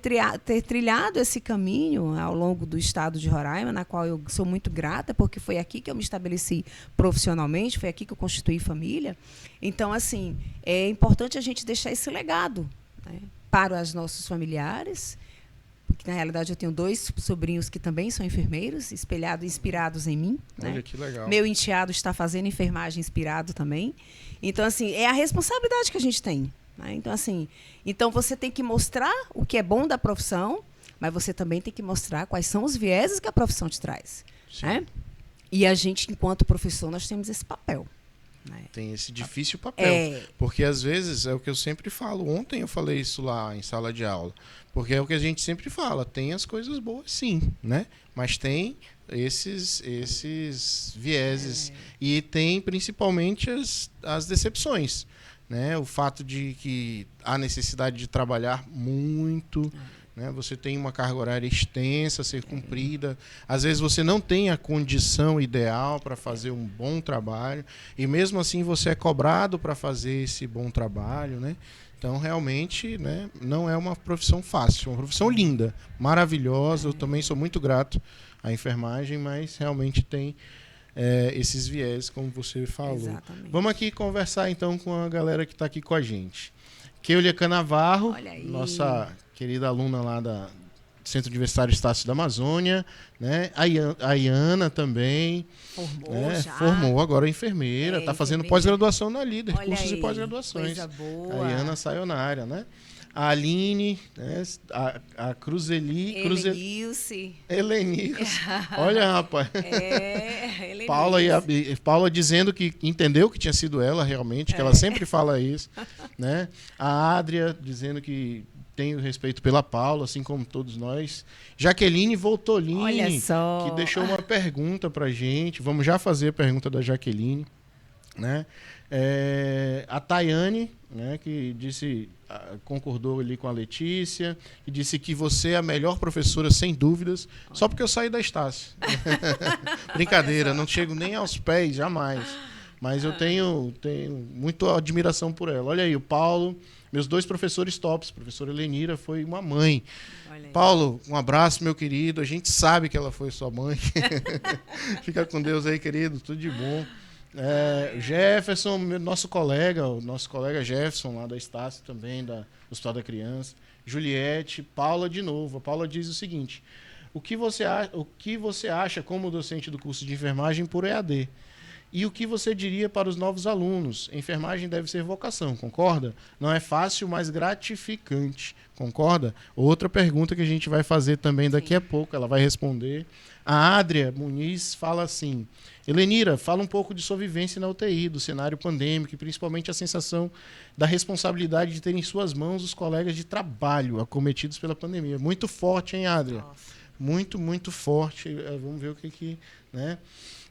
trilhado esse caminho ao longo do estado de Roraima, na qual eu sou muito grata, porque foi aqui que eu me estabeleci profissionalmente, foi aqui que eu constituí família. Então, assim, é importante a gente deixar esse legado, né, para os nossos familiares, porque, na realidade, eu tenho 2 sobrinhos que também são enfermeiros, inspirados em mim. Olha, né? Que legal. Meu enteado está fazendo enfermagem inspirado também. Então, assim, é a responsabilidade que a gente tem. Né? Então, assim, você tem que mostrar o que é bom da profissão, mas você também tem que mostrar quais são os vieses que a profissão te traz. Né? E a gente, enquanto professor, nós temos esse papel. Né? Tem esse difícil papel. Porque, às vezes, é o que eu sempre falo. Ontem eu falei isso lá em sala de aula. Porque é o que a gente sempre fala. Tem as coisas boas, sim. Né? Mas tem esses vieses. E tem, principalmente, as decepções. Né? O fato de que há necessidade de trabalhar muito... Né? Você tem uma carga horária extensa a ser cumprida. Às vezes você não tem a condição ideal para fazer um bom trabalho. E mesmo assim você é cobrado para fazer esse bom trabalho. Né? Então, realmente, né, não é uma profissão fácil. É uma profissão linda, maravilhosa. Eu também sou muito grato à enfermagem, mas realmente tem esses viés, como você falou. Exatamente. Vamos aqui conversar, então, com a galera que está aqui com a gente. Keulia Canavarro, nossa querida aluna lá do Centro Universitário Estácio da Amazônia, né? A Iana também. Formou agora enfermeira, está fazendo pós-graduação na Líder, cursos e pós-graduações. Coisa boa. A Iana Sayonara, né? A Aline, né? A Cruzeli. Helenilce. Olha, rapaz. Paula dizendo que entendeu que tinha sido ela realmente, que ela sempre fala isso. Né? A Adria dizendo que tem respeito pela Paula, assim como todos nós. Jaqueline Voltolini, que deixou uma pergunta pra gente. Vamos já fazer a pergunta da Jaqueline. Né? A Tayane, né, que concordou ali com a Letícia, e disse que você é a melhor professora, sem dúvidas, só porque eu saí da Estácio. Brincadeira, não chego nem aos pés, jamais. Mas eu tenho muita admiração por ela. Olha aí, o Paulo, meus 2 professores tops, a professora Helenira foi uma mãe. Paulo, um abraço, meu querido. A gente sabe que ela foi sua mãe. Fica com Deus aí, querido. Tudo de bom. Jefferson, nosso colega Jefferson, lá da Estácio também, do Hospital da Criança. Juliette, Paula de novo. A Paula diz o seguinte: o que você acha como docente do curso de enfermagem por EAD? E o que você diria para os novos alunos? Enfermagem deve ser vocação, concorda? Não é fácil, mas gratificante, concorda? Outra pergunta que a gente vai fazer também daqui a pouco, ela vai responder. A Adria Muniz fala assim: Helenira, fala um pouco de sua vivência na UTI, do cenário pandêmico e principalmente a sensação da responsabilidade de ter em suas mãos os colegas de trabalho acometidos pela pandemia. Muito forte, hein, Adria? Nossa. Muito, muito forte. Vamos ver o que né?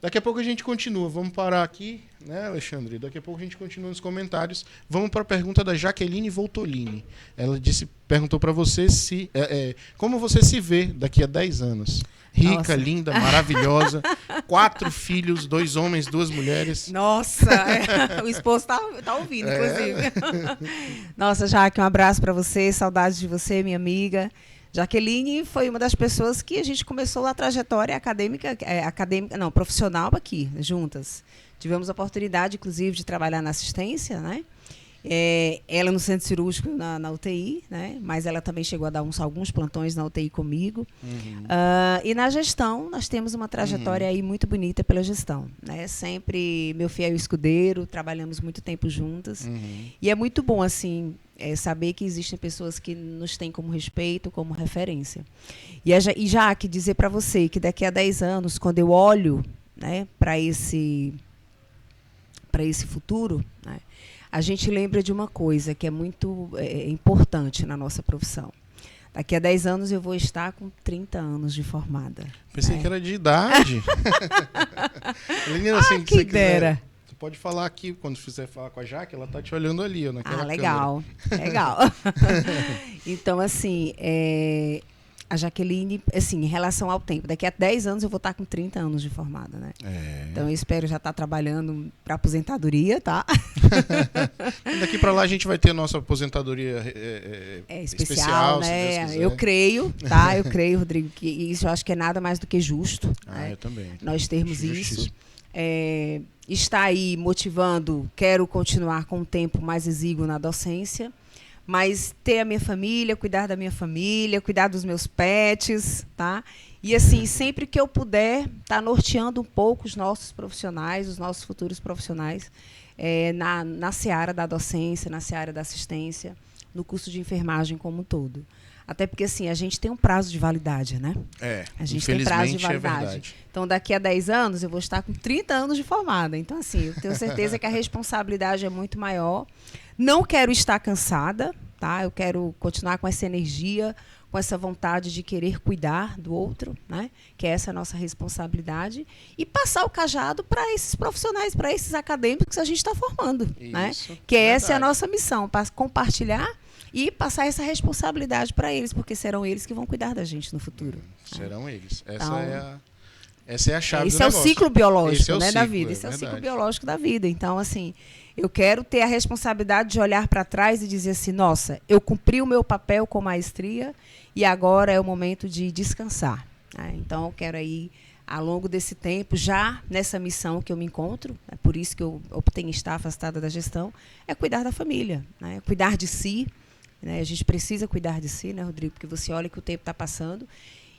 Daqui a pouco a gente continua. Vamos parar aqui, né, Alexandre? Daqui a pouco a gente continua nos comentários. Vamos para a pergunta da Jaqueline Voltolini. Ela perguntou para você como você se vê daqui a 10 anos. Rica, nossa, linda, maravilhosa. 4 filhos, 2 homens, 2 mulheres. Nossa, o esposo tá ouvindo, inclusive. Nossa, Jaque, um abraço para você. Saudades de você, minha amiga. Jaqueline foi uma das pessoas que a gente começou a trajetória profissional aqui, juntas. Tivemos a oportunidade, inclusive, de trabalhar na assistência, né? Ela no centro cirúrgico, na UTI, né? Mas ela também chegou a dar alguns plantões na UTI comigo. Uhum. E na gestão, nós temos uma trajetória aí muito bonita pela gestão, né? Sempre meu fiel escudeiro, trabalhamos muito tempo juntas. Uhum. E é muito bom, assim, saber que existem pessoas que nos têm como respeito, como referência. E já que dizer para você que daqui a 10 anos, quando eu olho, né, para esse futuro, né, a gente lembra de uma coisa que é muito importante na nossa profissão. Daqui a 10 anos eu vou estar com 30 anos de formada. Pensei que era de idade. Menina, assim, que dera. Você pode falar aqui, quando fizer falar com a Jaque, ela está te olhando ali, ó, naquela legal. Câmera. Legal. Então, assim, a Jaqueline, assim, em relação ao tempo, daqui a 10 anos eu vou estar com 30 anos de formada, né? Então eu espero já estar trabalhando para aposentadoria, tá? Daqui para lá a gente vai ter a nossa aposentadoria especial, né? Eu creio, tá? Eu creio, Rodrigo, que isso eu acho que é nada mais do que justo. Né? Eu também. Nós termos isso. Está aí motivando, quero continuar com um tempo mais exíguo na docência, mas ter a minha família, cuidar da minha família, cuidar dos meus pets, tá? E assim, sempre que eu puder, tá norteando um pouco os nossos profissionais, os nossos futuros profissionais, na seara da docência, na seara da assistência, no curso de enfermagem como um todo. Até porque, assim, a gente tem um prazo de validade, né? A gente tem prazo de validade. Então, daqui a 10 anos, eu vou estar com 30 anos de formada. Então, assim, eu tenho certeza que a responsabilidade é muito maior. Não quero estar cansada, tá? Eu quero continuar com essa energia, com essa vontade de querer cuidar do outro, né? Que é essa a nossa responsabilidade. E passar o cajado para esses profissionais, para esses acadêmicos que a gente está formando. Isso, né? Que essa é a nossa missão, para compartilhar e passar essa responsabilidade para eles, porque serão eles que vão cuidar da gente no futuro. Serão eles. Essa é a chave do negócio. Esse é o ciclo biológico, né, da vida. Esse é o ciclo biológico da vida. Então, assim, eu quero ter a responsabilidade de olhar para trás e dizer assim, nossa, eu cumpri o meu papel com maestria e agora é o momento de descansar. Né? Então, eu quero aí, ao longo desse tempo, já nessa missão que eu me encontro, é por isso que eu optei em estar afastada da gestão, é cuidar da família, né? Cuidar de si. Né? A gente precisa cuidar de si, né, Rodrigo? Porque você olha que o tempo está passando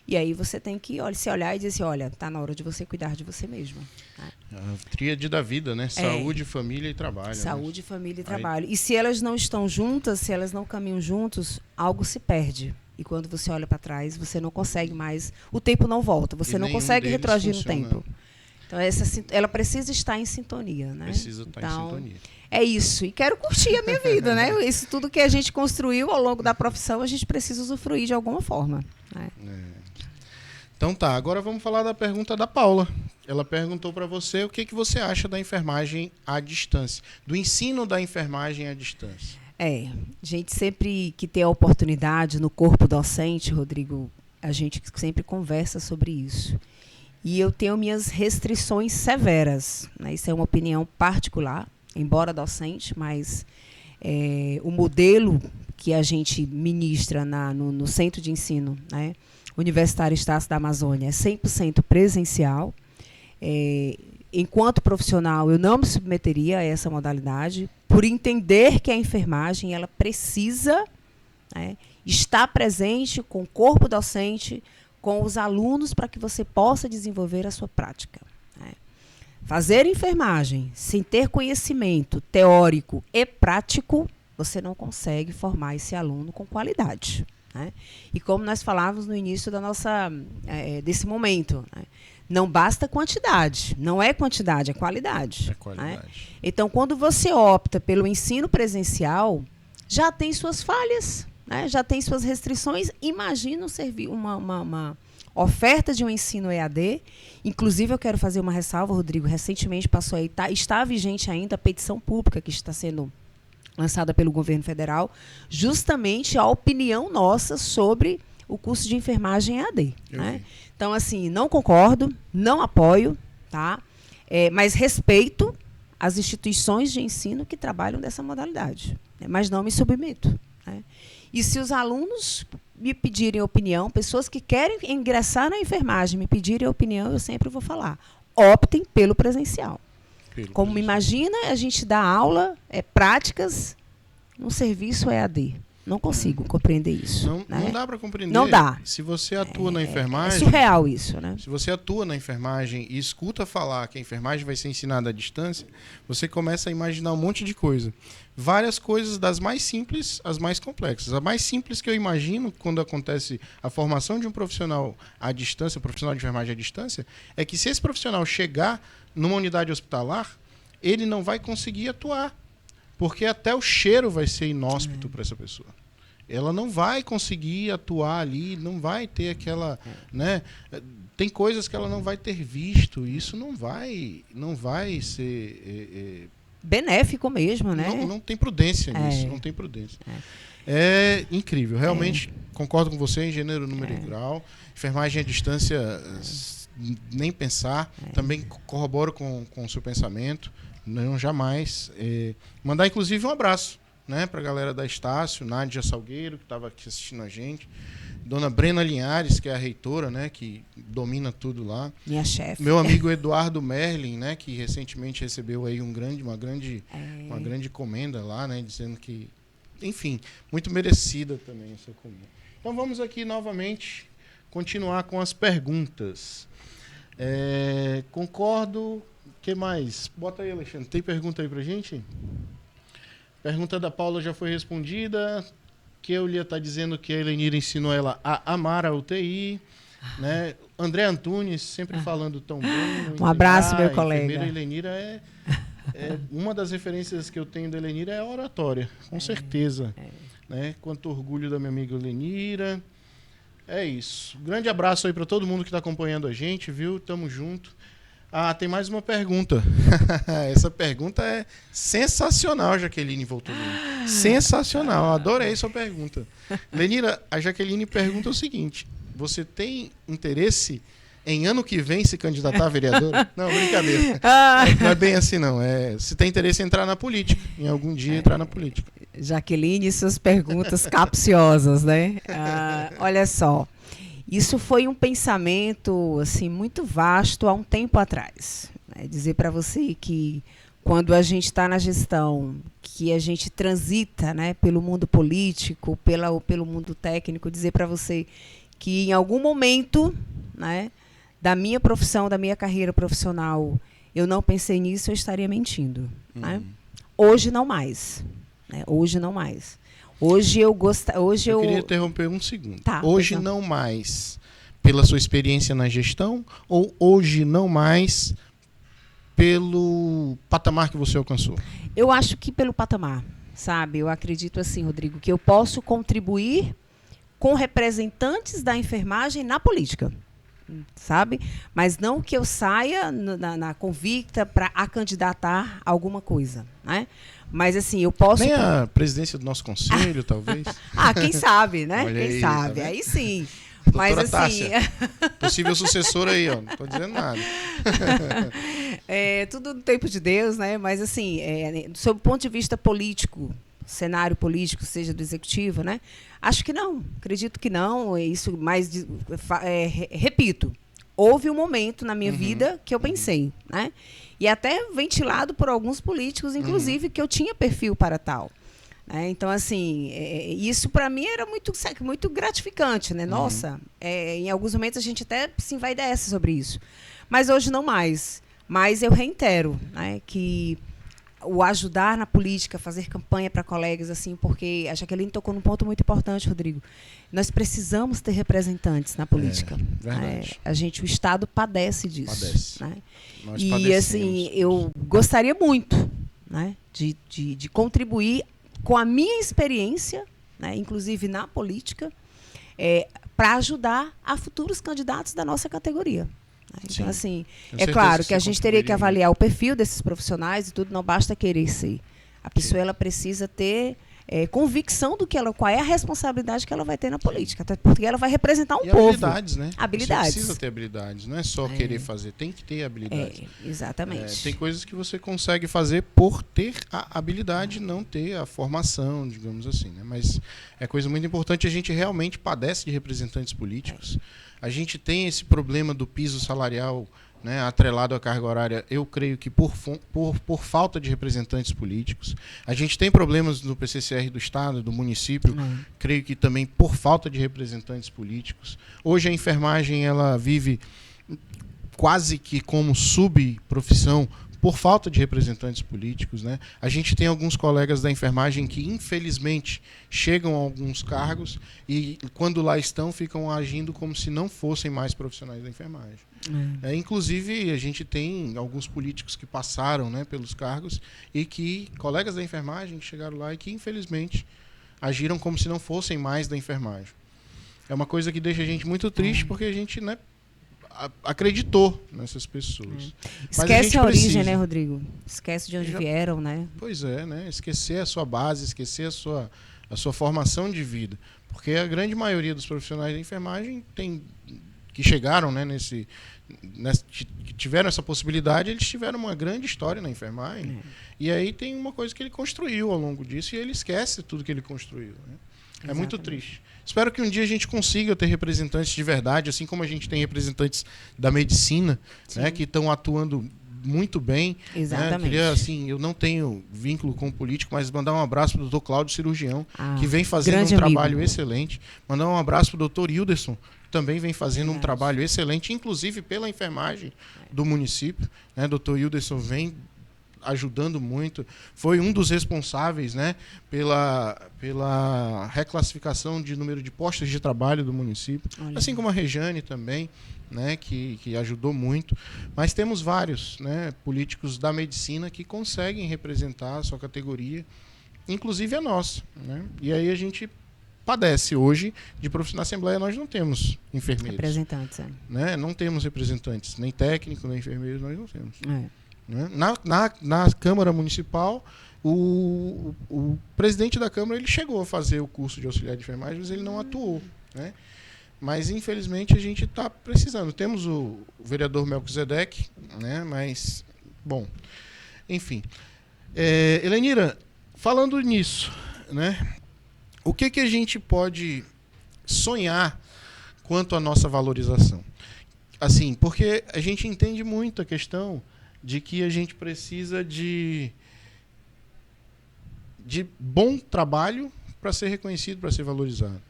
e aí você tem que se olhar e dizer assim, olha, está na hora de você cuidar de você mesmo. Né? A tríade da vida, né? Saúde, família e trabalho. Saúde, família e trabalho. E se elas não estão juntas, se elas não caminham juntos, algo se perde. E quando você olha para trás, você não consegue mais... O tempo não volta, você não consegue retroagir no tempo. Então, ela precisa estar em sintonia. Né? Precisa estar em sintonia. É isso. E quero curtir a minha vida, né? Isso tudo que a gente construiu ao longo da profissão, a gente precisa usufruir de alguma forma. Né? Então tá, agora vamos falar da pergunta da Paula. Ela perguntou para você o que você acha da enfermagem à distância, do ensino da enfermagem à distância. A gente sempre que tem a oportunidade no corpo docente, Rodrigo, a gente sempre conversa sobre isso. E eu tenho minhas restrições severas. Né? Isso é uma opinião particular, embora docente, mas o modelo que a gente ministra no centro de ensino, né, Universitário Estácio da Amazônia, é 100% presencial. Enquanto profissional, eu não me submeteria a essa modalidade, por entender que a enfermagem ela precisa, né, estar presente com o corpo docente, com os alunos, para que você possa desenvolver a sua prática. Né. fazer enfermagem sem ter conhecimento teórico e prático, você não consegue formar esse aluno com qualidade. Né? E como nós falávamos no início desse momento, né? Não basta quantidade, não é quantidade, é qualidade. É qualidade. Né? Então, quando você opta pelo ensino presencial, já tem suas falhas, né? Já tem suas restrições. Imagina uma oferta de um ensino EAD. Inclusive, eu quero fazer uma ressalva, Rodrigo. Recentemente passou aí, está vigente ainda a petição pública que está sendo lançada pelo governo federal, justamente a opinião nossa sobre o curso de enfermagem EAD. Né? Então, assim, não concordo, não apoio, tá? Mas respeito as instituições de ensino que trabalham dessa modalidade, né? Mas não me submeto. Né? E se os alunos me pedirem opinião, pessoas que querem ingressar na enfermagem me pedirem opinião, eu sempre vou falar, optem pelo presencial. Como imagina, a gente dá aula, práticas, num serviço EAD. Não consigo compreender isso. Não dá para compreender. Não dá. Se você atua na enfermagem... É surreal isso, né? Se você atua na enfermagem e escuta falar que a enfermagem vai ser ensinada à distância, você começa a imaginar um monte de coisa. Várias coisas, das mais simples às mais complexas. A mais simples que eu imagino quando acontece a formação de um profissional à distância, um profissional de enfermagem à distância, é que se esse profissional chegar numa unidade hospitalar, ele não vai conseguir atuar. Porque até o cheiro vai ser inóspito para essa pessoa. Ela não vai conseguir atuar ali, não vai ter aquela... Né? Tem coisas que ela não vai ter visto. Isso não vai ser... benéfico mesmo, né? Não tem prudência nisso. Não tem prudência. É incrível. Realmente, concordo com você, engenheiro número e grau. Enfermagem à distância, nem pensar. Também corroboro com o seu pensamento. Não, jamais. Mandar, inclusive, um abraço, né, para a galera da Estácio, Nádia Salgueiro, que estava aqui assistindo a gente, Dona Brena Linhares, que é a reitora, né, que domina tudo lá. Minha chefe. Meu amigo Eduardo Merlin, né, que recentemente recebeu aí uma grande comenda lá, né, dizendo que, enfim, muito merecida também essa comenda. Então vamos aqui novamente continuar com as perguntas. Concordo. O que mais? Bota aí, Alexandre. Tem pergunta aí pra gente? Pergunta da Paula já foi respondida. Keulia está dizendo que a Helenira ensinou ela a amar a UTI. Né? André Antunes, sempre falando tão bem. Um abraço, meu colega. A enfermeira Helenira uma das referências que eu tenho da Helenira é a oratória, com certeza. Né? Quanto orgulho da minha amiga Helenira. É isso. Grande abraço aí para todo mundo que está acompanhando a gente, viu? Tamo junto. Tem mais uma pergunta. Essa pergunta é sensacional, Jaqueline voltou. Sensacional, adorei sua pergunta. Lenira, a Jaqueline pergunta o seguinte: você tem interesse em ano que vem se candidatar a vereadora? Não, brincadeira. Não é bem assim, não. Se tem interesse em entrar na política, em algum dia entrar na política. Jaqueline, suas perguntas capciosas, né? Olha só. Isso foi um pensamento assim, muito vasto há um tempo atrás. Né? Dizer para você que quando a gente está na gestão, que a gente transita, né, pelo mundo político, pelo mundo técnico, dizer para você que em algum momento, né, da minha profissão, da minha carreira profissional, eu não pensei nisso, eu estaria mentindo. Né? Hoje não mais. Né? Hoje não mais. Hoje eu queria interromper um segundo. Tá, hoje não mais pela sua experiência na gestão ou hoje não mais pelo patamar que você alcançou? Eu acho que pelo patamar, sabe? Eu acredito assim, Rodrigo, que eu posso contribuir com representantes da enfermagem na política, sabe? Mas não que eu saia na convicta para candidatar a alguma coisa, né? Mas assim, eu posso... Nem a presidência do nosso conselho, talvez? Quem sabe, né? Olha quem aí, sabe, tá aí sim. Mas assim... Tássia, possível sucessora aí, ó. Não tô dizendo nada. Tudo no tempo de Deus, né? Mas assim, sob o ponto de vista político, cenário político, seja do executivo, né? Acho que não, acredito que não. Isso mais, repito, houve um momento na minha vida que eu pensei, né? E até ventilado por alguns políticos, inclusive, que eu tinha perfil para tal. Então, assim, isso para mim era muito gratificante, né? Nossa, em alguns momentos a gente até se envaidece sobre isso. Mas hoje não mais. Mas eu reitero, né, que o ajudar na política, fazer campanha para colegas, assim, porque a Jaqueline tocou num ponto muito importante, Rodrigo. Nós precisamos ter representantes na política. Verdade. O Estado padece disso. Padece. Né? Nós e assim, eu gostaria muito, né, de contribuir com a minha experiência, né, inclusive na política, para ajudar a futuros candidatos da nossa categoria. Então, assim, é claro que a gente teria que avaliar o perfil desses profissionais e tudo, não basta querer ser. A pessoa ela precisa ter convicção do que qual é a responsabilidade que ela vai ter na política, até porque ela vai representar um povo. Habilidades, né? Habilidades. Você precisa ter habilidades, não é só querer fazer, tem que ter habilidades. Exatamente. Tem coisas que você consegue fazer por ter a habilidade, não ter a formação, digamos assim, né? Mas é coisa muito importante, a gente realmente padece de representantes políticos. A gente tem esse problema do piso salarial, né, atrelado à carga horária, eu creio que por falta de representantes políticos. A gente tem problemas no PCCR do Estado, do município, creio que também por falta de representantes políticos. Hoje a enfermagem ela vive quase que como subprofissão por falta de representantes políticos, né? A gente tem alguns colegas da enfermagem que, infelizmente, chegam a alguns cargos e, quando lá estão, ficam agindo como se não fossem mais profissionais da enfermagem. Inclusive, a gente tem alguns políticos que passaram, né, pelos cargos e que, colegas da enfermagem, que chegaram lá e que, infelizmente, agiram como se não fossem mais da enfermagem. É uma coisa que deixa a gente muito triste, porque a gente, né, acreditou nessas pessoas. Esquece a origem, né, Rodrigo? Esquece de onde vieram, né? Pois é, né? Esquecer a sua base, esquecer a sua formação de vida. Porque a grande maioria dos profissionais da enfermagem que chegaram, né, que tiveram essa possibilidade, eles tiveram uma grande história na enfermagem. E aí tem uma coisa que ele construiu ao longo disso e ele esquece tudo que ele construiu, né? É muito triste. Espero que um dia a gente consiga ter representantes de verdade, assim como a gente tem representantes da medicina, né, que estão atuando muito bem. Exatamente. Né? Assim, eu não tenho vínculo com o político, mas mandar um abraço para o Dr. Cláudio Cirurgião, que vem fazendo um trabalho excelente. Mandar um abraço para o Dr. Hilderson, que também vem fazendo um trabalho excelente, inclusive pela enfermagem do município. Né? Dr. Hilderson vem ajudando muito, foi um dos responsáveis, né, pela reclassificação de número de postos de trabalho do município, assim como a Rejane também, né, que ajudou muito. Mas temos vários, né, políticos da medicina que conseguem representar a sua categoria, inclusive a nossa, né? E aí a gente padece hoje de profissional. Na Assembleia nós não temos enfermeiros. Representantes, né? Não temos representantes, nem técnicos, nem enfermeiros, nós não temos. Na Câmara Municipal, o presidente da Câmara ele chegou a fazer o curso de auxiliar de enfermagem, mas ele não atuou, né? Mas, infelizmente, a gente está precisando. Temos o vereador Melquisedeque, né? Mas, bom, enfim. Helenira, falando nisso, né? O que a gente pode sonhar quanto à nossa valorização? Assim, porque a gente entende muito a questão de que a gente precisa de bom trabalho para ser reconhecido, para ser valorizado.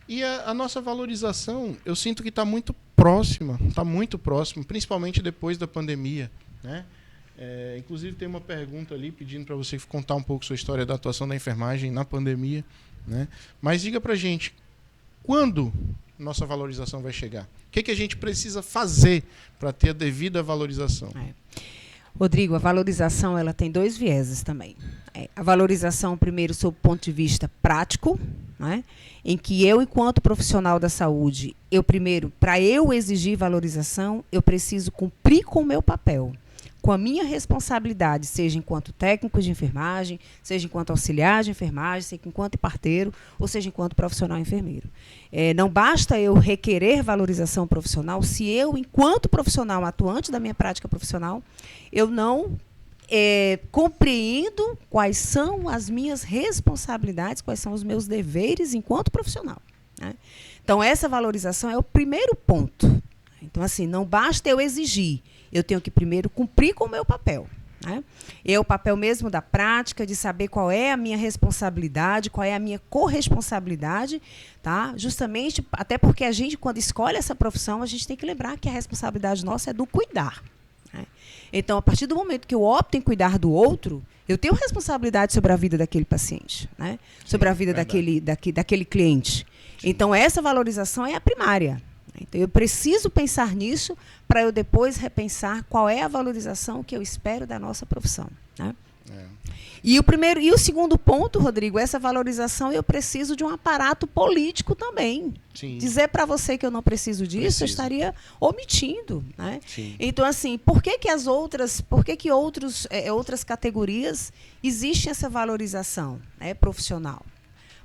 E a nossa valorização, eu sinto que está muito próxima, principalmente depois da pandemia, né? Inclusive tem uma pergunta ali pedindo para você contar um pouco sua história da atuação da enfermagem na pandemia, né? Mas diga para a gente, quando nossa valorização vai chegar? O que a gente precisa fazer para ter a devida valorização? Rodrigo, a valorização ela tem dois vieses também. A valorização, primeiro, sob o ponto de vista prático, né, em que eu, enquanto profissional da saúde, para eu exigir valorização, eu preciso cumprir com o meu papel, com a minha responsabilidade, seja enquanto técnico de enfermagem, seja enquanto auxiliar de enfermagem, seja enquanto parteiro, ou seja enquanto profissional enfermeiro. Não basta eu requerer valorização profissional se eu, enquanto profissional atuante da minha prática profissional, eu não compreendo quais são as minhas responsabilidades, quais são os meus deveres enquanto profissional, né? Então, essa valorização é o primeiro ponto. Então, assim, não basta eu exigir, eu tenho que primeiro cumprir com o meu papel, né? É o papel mesmo da prática, de saber qual é a minha responsabilidade, qual é a minha corresponsabilidade, tá? Justamente, até porque a gente, quando escolhe essa profissão, a gente tem que lembrar que a responsabilidade nossa é do cuidar. Né? Então, a partir do momento que eu opto em cuidar do outro, eu tenho responsabilidade sobre a vida daquele paciente, né? Sobre a vida daquele cliente. Sim. Então, essa valorização é a primária. Então, eu preciso pensar nisso para eu depois repensar qual é a valorização que eu espero da nossa profissão. Né? E o segundo ponto, Rodrigo, essa valorização eu preciso de um aparato político também. Sim. Dizer para você que eu não preciso disso, eu estaria omitindo. Né? Então, assim, por que outras categorias existe essa valorização, né, profissional?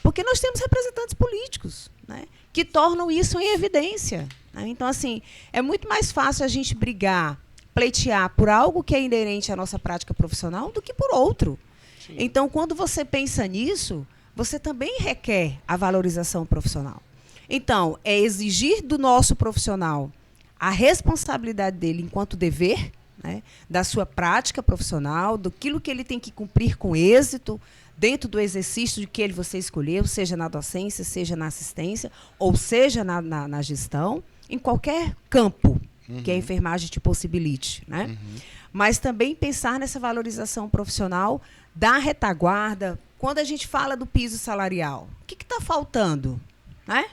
Porque nós temos representantes políticos, né, que tornam isso em evidência. Né? Então, assim, é muito mais fácil a gente brigar, pleitear por algo que é inerente à nossa prática profissional do que por outro. Sim. Então, quando você pensa nisso, você também requer a valorização profissional. Então, é exigir do nosso profissional a responsabilidade dele enquanto dever, né, da sua prática profissional, daquilo que ele tem que cumprir com êxito, dentro do exercício de que você escolheu, seja na docência, seja na assistência, ou seja na gestão, em qualquer campo que a enfermagem te possibilite. Né? Mas também pensar nessa valorização profissional da retaguarda. Quando a gente fala do piso salarial, o que está faltando? Né?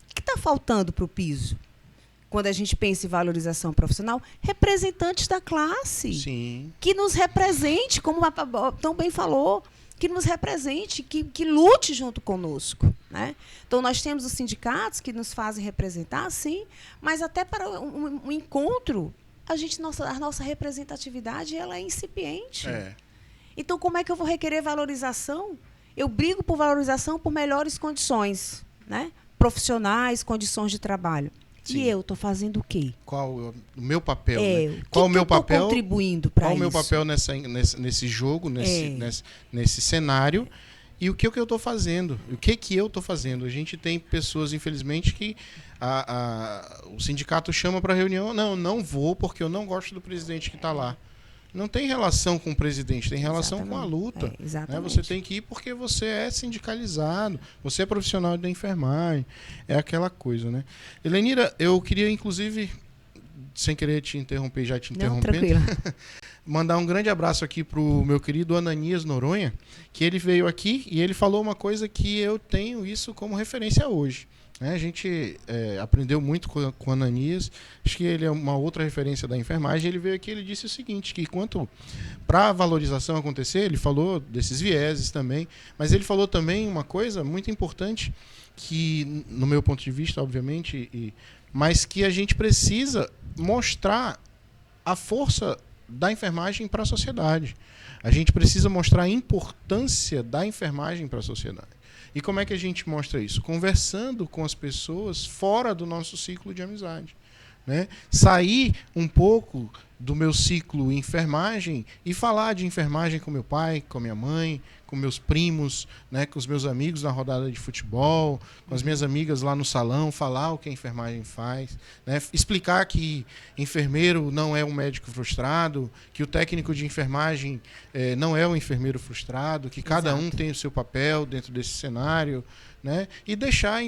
O que está faltando para o piso? Quando a gente pensa em valorização profissional, representantes da classe. Sim. Que nos represente, como tão bem falou, que nos represente, que lute junto conosco. Né? Então, nós temos os sindicatos que nos fazem representar, sim, mas até para um encontro, a nossa representatividade ela é incipiente. Então, como é que eu vou requerer valorização? Eu brigo por valorização por melhores condições, né? Profissionais, condições de trabalho. Sim. E eu estou fazendo o quê? Qual o meu papel? Né? Qual o meu papel? Contribuindo para isso? Qual o meu papel nesse jogo, nesse cenário? E o que eu estou fazendo? O que eu estou fazendo? A gente tem pessoas, infelizmente, que o sindicato chama para reunião. Não vou porque eu não gosto do presidente que está lá. Não tem relação com o presidente, tem relação com a luta. Né? Você tem que ir porque você é sindicalizado, você é profissional da enfermagem. É aquela coisa, né? Helenira, eu queria, inclusive, sem querer te interromper, já te interrompendo, mandar um grande abraço aqui para o meu querido Ananias Noronha, que ele veio aqui e ele falou uma coisa que eu tenho isso como referência hoje. A gente aprendeu muito com o Ananias, acho que ele é uma outra referência da enfermagem. Ele veio aqui e ele disse o seguinte, que para a valorização acontecer, ele falou desses vieses também, mas ele falou também uma coisa muito importante, que no meu ponto de vista, obviamente, mas que a gente precisa mostrar a força da enfermagem para a sociedade. A gente precisa mostrar a importância da enfermagem para a sociedade. E como é que a gente mostra isso? Conversando com as pessoas fora do nosso ciclo de amizade. Né? Sair um pouco do meu ciclo enfermagem e falar de enfermagem com meu pai, com minha mãe, com meus primos, né, com os meus amigos na rodada de futebol, com as minhas amigas lá no salão, falar o que a enfermagem faz, né, explicar que enfermeiro não é um médico frustrado, que o técnico de enfermagem não é um enfermeiro frustrado, que cada um tem o seu papel dentro desse cenário, né, e deixar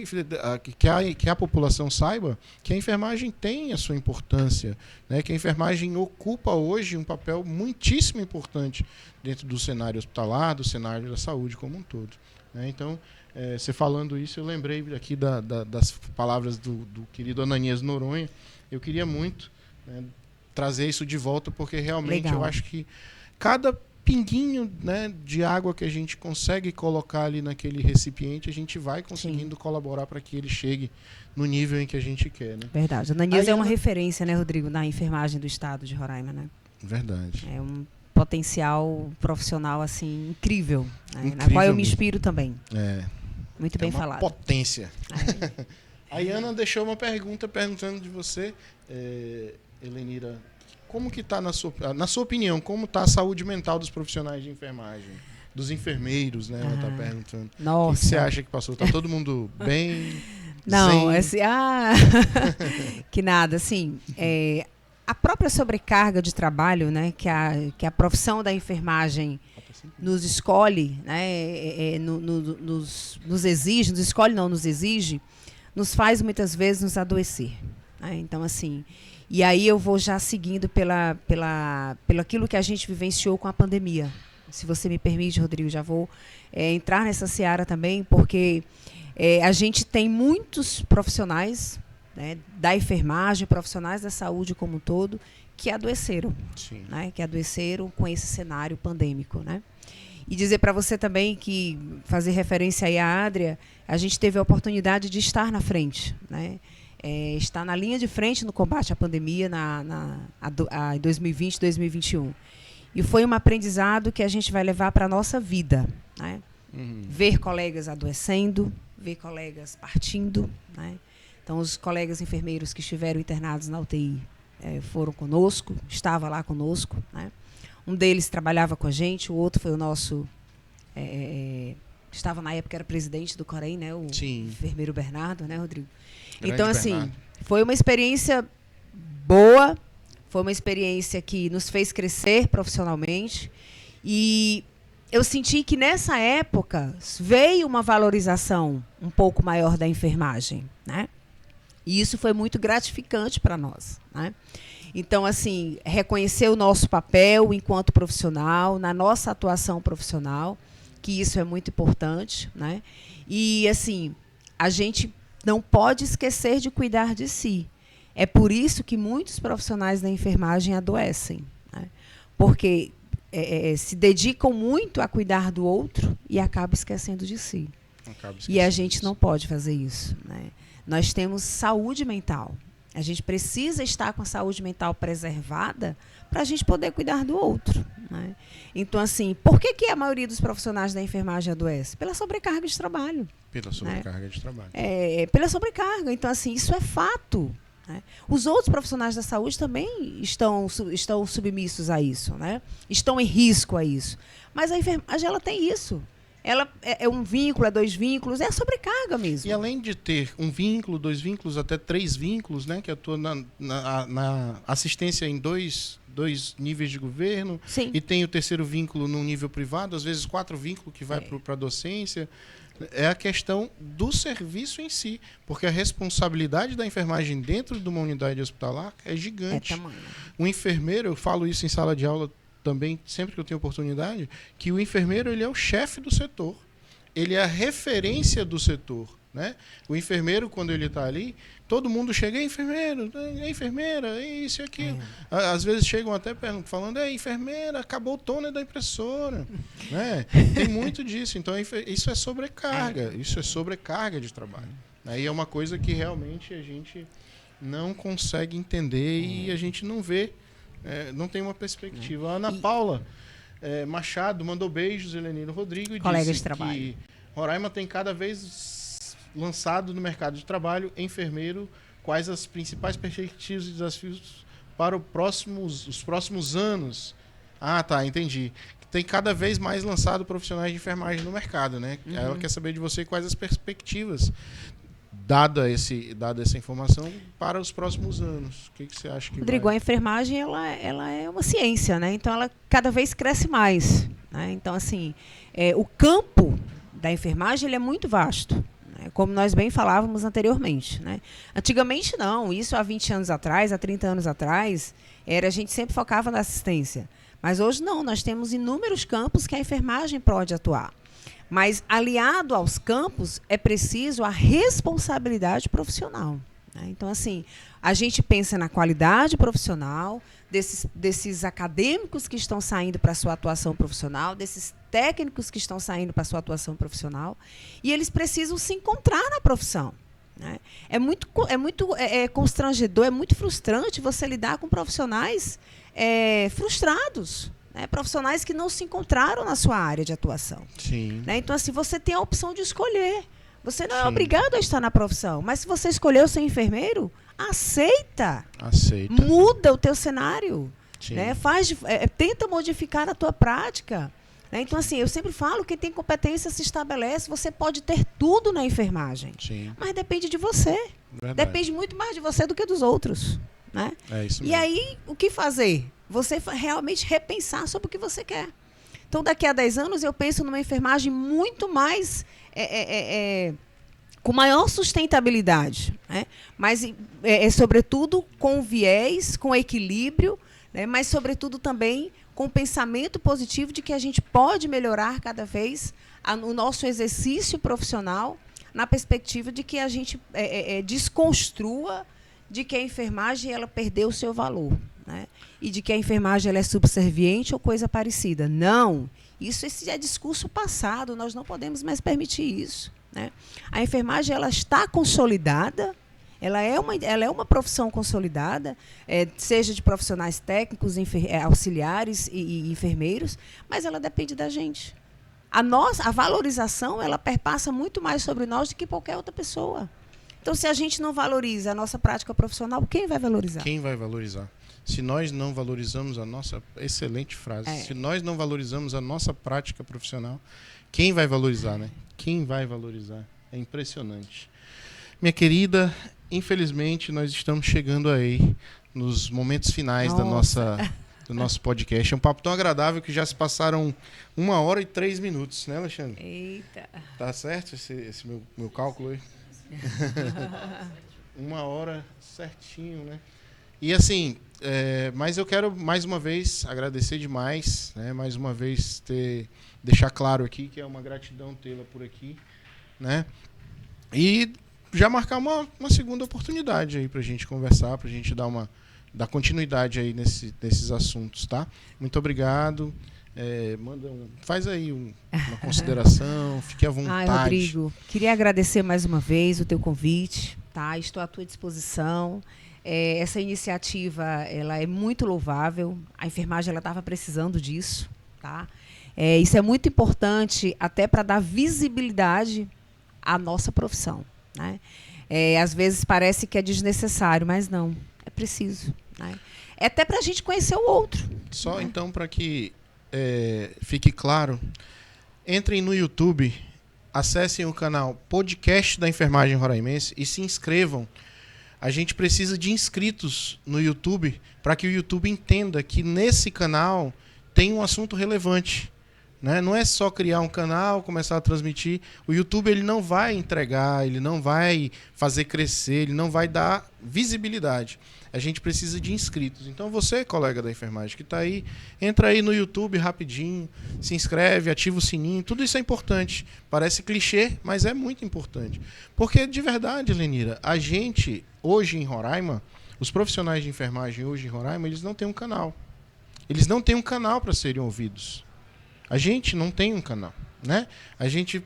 que a população saiba que a enfermagem tem a sua importância, né, que a enfermagem ocupa hoje um papel muitíssimo importante dentro do cenário hospitalar, do cenário da saúde como um todo. Né? Então, você falando isso, eu lembrei aqui das palavras do querido Ananias Noronha. Eu queria muito, né, trazer isso de volta, porque realmente eu acho que cada pinguinho, né, de água que a gente consegue colocar ali naquele recipiente, a gente vai conseguindo colaborar para que ele chegue no nível em que a gente quer. Né? Verdade. A Ananias é uma referência, né, Rodrigo, na enfermagem do estado de Roraima, né? Verdade. É um potencial profissional assim incrível, né? Na qual eu me inspiro também. Muito bem falado. Potência. A Iana deixou uma pergunta perguntando de você, Helenira, como que está, na sua opinião, como está a saúde mental dos profissionais de enfermagem? Dos enfermeiros, né? Ela está perguntando. Nossa. O que você acha que passou? Está todo mundo bem? Não, assim, que nada, assim, a própria sobrecarga de trabalho, né, que a profissão da enfermagem nos escolhe, né, nos exige, nos escolhe não, nos exige, nos faz muitas vezes nos adoecer. Né? Então, assim, e aí eu vou já seguindo pelo aquilo que a gente vivenciou com a pandemia. Se você me permite, Rodrigo, já vou entrar nessa seara também, porque a gente tem muitos profissionais, né, da enfermagem, profissionais da saúde como um todo, que adoeceram. Sim. Né, que adoeceram com esse cenário pandêmico. Né? E dizer para você também que, fazer referência aí à Adria, a gente teve a oportunidade de estar na frente, né? Estar na linha de frente no combate à pandemia em 2020, 2021. E foi um aprendizado que a gente vai levar para a nossa vida. Né? Ver colegas adoecendo, ver colegas partindo. Né? Então, os colegas enfermeiros que estiveram internados na UTI foram conosco, estava lá conosco. Né? Um deles trabalhava com a gente, o outro foi o nosso... estava na época, era presidente do Corém, né? O enfermeiro Bernardo, né, Rodrigo? Grande então, assim, Bernardo. Foi uma experiência boa, foi uma experiência que nos fez crescer profissionalmente. E eu senti que nessa época veio uma valorização um pouco maior da enfermagem, né? E isso foi muito gratificante para nós, né? Então, assim, reconhecer o nosso papel enquanto profissional, na nossa atuação profissional, que isso é muito importante, né? E, assim, a gente não pode esquecer de cuidar de si. É por isso que muitos profissionais da enfermagem adoecem, né? Porque se dedicam muito a cuidar do outro e acabam esquecendo de si. E a gente não pode fazer isso, né? Nós temos saúde mental. A gente precisa estar com a saúde mental preservada para a gente poder cuidar do outro. Né? Então, assim, por que a maioria dos profissionais da enfermagem adoece? Pela sobrecarga de trabalho. Pela sobrecarga de trabalho. Pela sobrecarga. Então, assim, isso é fato. Né? Os outros profissionais da saúde também estão submissos a isso, né? Estão em risco a isso. Mas a enfermagem, ela tem isso. Ela é um vínculo, é 2 vínculos, é a sobrecarga mesmo. E além de ter um vínculo, 2 vínculos, até 3 vínculos, né, que atua na assistência em dois níveis de governo. Sim. E tem o terceiro vínculo no nível privado, às vezes 4 vínculos que vai para a docência. É a questão do serviço em si, porque a responsabilidade da enfermagem dentro de uma unidade hospitalar é gigante. O enfermeiro, eu falo isso em sala de aula também, sempre que eu tenho oportunidade, que o enfermeiro, ele é o chefe do setor. Ele é a referência do setor, né? O enfermeiro, quando ele está ali, todo mundo chega, enfermeiro, enfermeira, isso e aquilo. Às vezes chegam até falando, enfermeira, acabou o toner da impressora. Né? Tem muito disso. Então, isso é sobrecarga. Isso é sobrecarga de trabalho. Aí é uma coisa que realmente a gente não consegue entender e a gente não vê. Não tem uma perspectiva. A Ana Paula Machado mandou beijos, Helenino Rodrigo, e disse que Roraima tem cada vez lançado no mercado de trabalho enfermeiro. Quais as principais perspectivas e desafios para os próximos anos? Ah, tá, entendi. Tem cada vez mais lançado profissionais de enfermagem no mercado, né? Ela quer saber de você quais as perspectivas dada essa informação para os próximos anos. O que você acha que Rodrigo, a enfermagem ela é uma ciência, né? Então ela cada vez cresce mais, né? Então, assim, o campo da enfermagem ele é muito vasto, né? Como nós bem falávamos anteriormente, né? Antigamente não, isso há 20 anos atrás, há 30 anos atrás, a gente sempre focava na assistência. Mas hoje não, nós temos inúmeros campos que a enfermagem pode atuar. Mas, aliado aos campos, é preciso a responsabilidade profissional. Né? Então, assim, a gente pensa na qualidade profissional, desses acadêmicos que estão saindo para a sua atuação profissional, desses técnicos que estão saindo para a sua atuação profissional, e eles precisam se encontrar na profissão. Né? É muito constrangedor, é muito frustrante você lidar com profissionais frustrados. Né, profissionais que não se encontraram na sua área de atuação. Sim. Né, então, assim, você tem a opção de escolher. Você não é obrigado a estar na profissão. Mas se você escolheu ser enfermeiro, aceita. Muda o teu cenário. Né, tenta modificar a tua prática. Né, então, assim, eu sempre falo que quem tem competência se estabelece. Você pode ter tudo na enfermagem. Sim. Mas depende de você. Verdade. Depende muito mais de você do que dos outros. Né? É isso mesmo. E aí, o que fazer? Você realmente repensar sobre o que você quer. Então, daqui a 10 anos, eu penso numa enfermagem muito mais com maior sustentabilidade, né? Mas, sobretudo, com viés, com equilíbrio, né? Mas, sobretudo, também com o pensamento positivo de que a gente pode melhorar cada vez o nosso exercício profissional na perspectiva de que a gente desconstrua de que a enfermagem ela perdeu o seu valor, né? E de que a enfermagem ela é subserviente ou coisa parecida. Não, esse é discurso passado, nós não podemos mais permitir isso, né? A enfermagem ela está consolidada, ela é uma profissão consolidada, seja de profissionais técnicos, auxiliares e enfermeiros, mas ela depende da gente. A valorização ela perpassa muito mais sobre nós do que qualquer outra pessoa. Então, se a gente não valoriza a nossa prática profissional, quem vai valorizar? Quem vai valorizar? Se nós não valorizamos a nossa... Excelente frase. Se nós não valorizamos a nossa prática profissional, quem vai valorizar, né? Quem vai valorizar? É impressionante. Minha querida, infelizmente, nós estamos chegando aí nos momentos finais do nosso podcast. É um papo tão agradável que já se passaram 1h03, né, Alexandre? Eita! Tá certo esse meu cálculo aí? 1 hora certinho, né? E assim, mas eu quero mais uma vez agradecer demais, né? Mais uma vez deixar claro aqui que é uma gratidão tê-la por aqui, né? E já marcar uma segunda oportunidade aí pra gente conversar, pra gente dar continuidade aí nesses assuntos, tá? Muito obrigado. Faz aí uma consideração, fique à vontade. Rodrigo, queria agradecer mais uma vez o teu convite, tá? Estou à tua disposição. Essa iniciativa ela é muito louvável, a enfermagem estava precisando disso, tá? Isso é muito importante até para dar visibilidade à nossa profissão, né? Às vezes parece que é desnecessário, mas não, é preciso, né? É até para a gente conhecer o outro. Só né? Então, para que fique claro, entrem no YouTube, acessem o canal Podcast da Enfermagem Roraimense e se inscrevam. A gente precisa de inscritos no YouTube para que o YouTube entenda que nesse canal tem um assunto relevante, né? Não é só criar um canal, começar a transmitir. O YouTube ele não vai entregar, ele não vai fazer crescer, ele não vai dar visibilidade. A gente precisa de inscritos. Então você, colega da enfermagem que está aí, entra aí no YouTube rapidinho, se inscreve, ativa o sininho. Tudo isso é importante. Parece clichê, mas é muito importante. Porque, de verdade, Lenira, a gente, hoje em Roraima, os profissionais de enfermagem hoje em Roraima, eles não têm um canal. Eles não têm um canal para serem ouvidos. A gente não tem um canal, né? A gente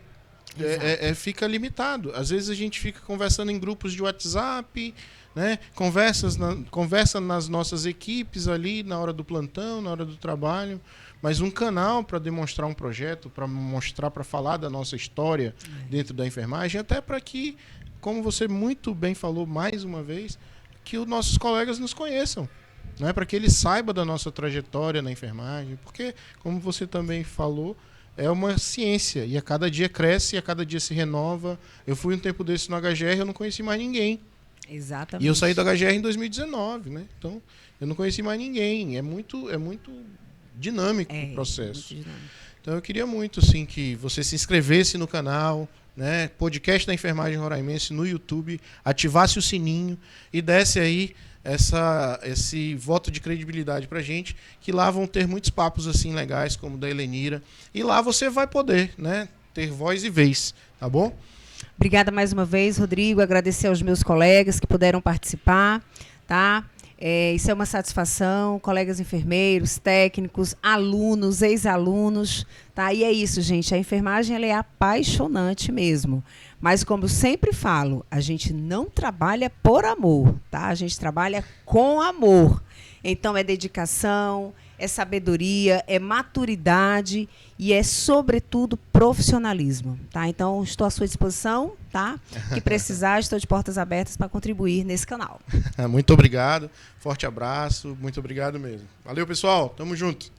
fica limitado. Às vezes a gente fica conversando em grupos de WhatsApp, né? Conversa nas nossas equipes ali na hora do plantão, na hora do trabalho, mas um canal para demonstrar um projeto, para falar da nossa história dentro da enfermagem, até para que, como você muito bem falou mais uma vez, que os nossos colegas nos conheçam. Né, para que ele saiba da nossa trajetória na enfermagem, porque, como você também falou, é uma ciência, e a cada dia cresce, e a cada dia se renova. Eu fui um tempo desse no HGR, eu não conheci mais ninguém. Exatamente. E eu saí do HGR em 2019, né? Então, eu não conheci mais ninguém. É muito dinâmico o processo. Muito dinâmico. Então, eu queria muito, assim, que você se inscrevesse no canal, né? Podcast da Enfermagem Roraimense no YouTube, ativasse o sininho e desse aí esse voto de credibilidade pra gente, que lá vão ter muitos papos assim legais, como o da Helenira, e lá você vai poder, né, ter voz e vez, tá bom? Obrigada mais uma vez, Rodrigo, agradecer aos meus colegas que puderam participar, tá? Isso é uma satisfação, colegas enfermeiros, técnicos, alunos, ex-alunos, tá? E é isso, gente, a enfermagem ela é apaixonante mesmo, mas como eu sempre falo, a gente não trabalha por amor, tá? A gente trabalha com amor, então é dedicação, é sabedoria, é maturidade e é, sobretudo, profissionalismo, tá? Então, estou à sua disposição, tá? Que precisar, estou de portas abertas para contribuir nesse canal. Muito obrigado, forte abraço, muito obrigado mesmo. Valeu, pessoal, tamo junto.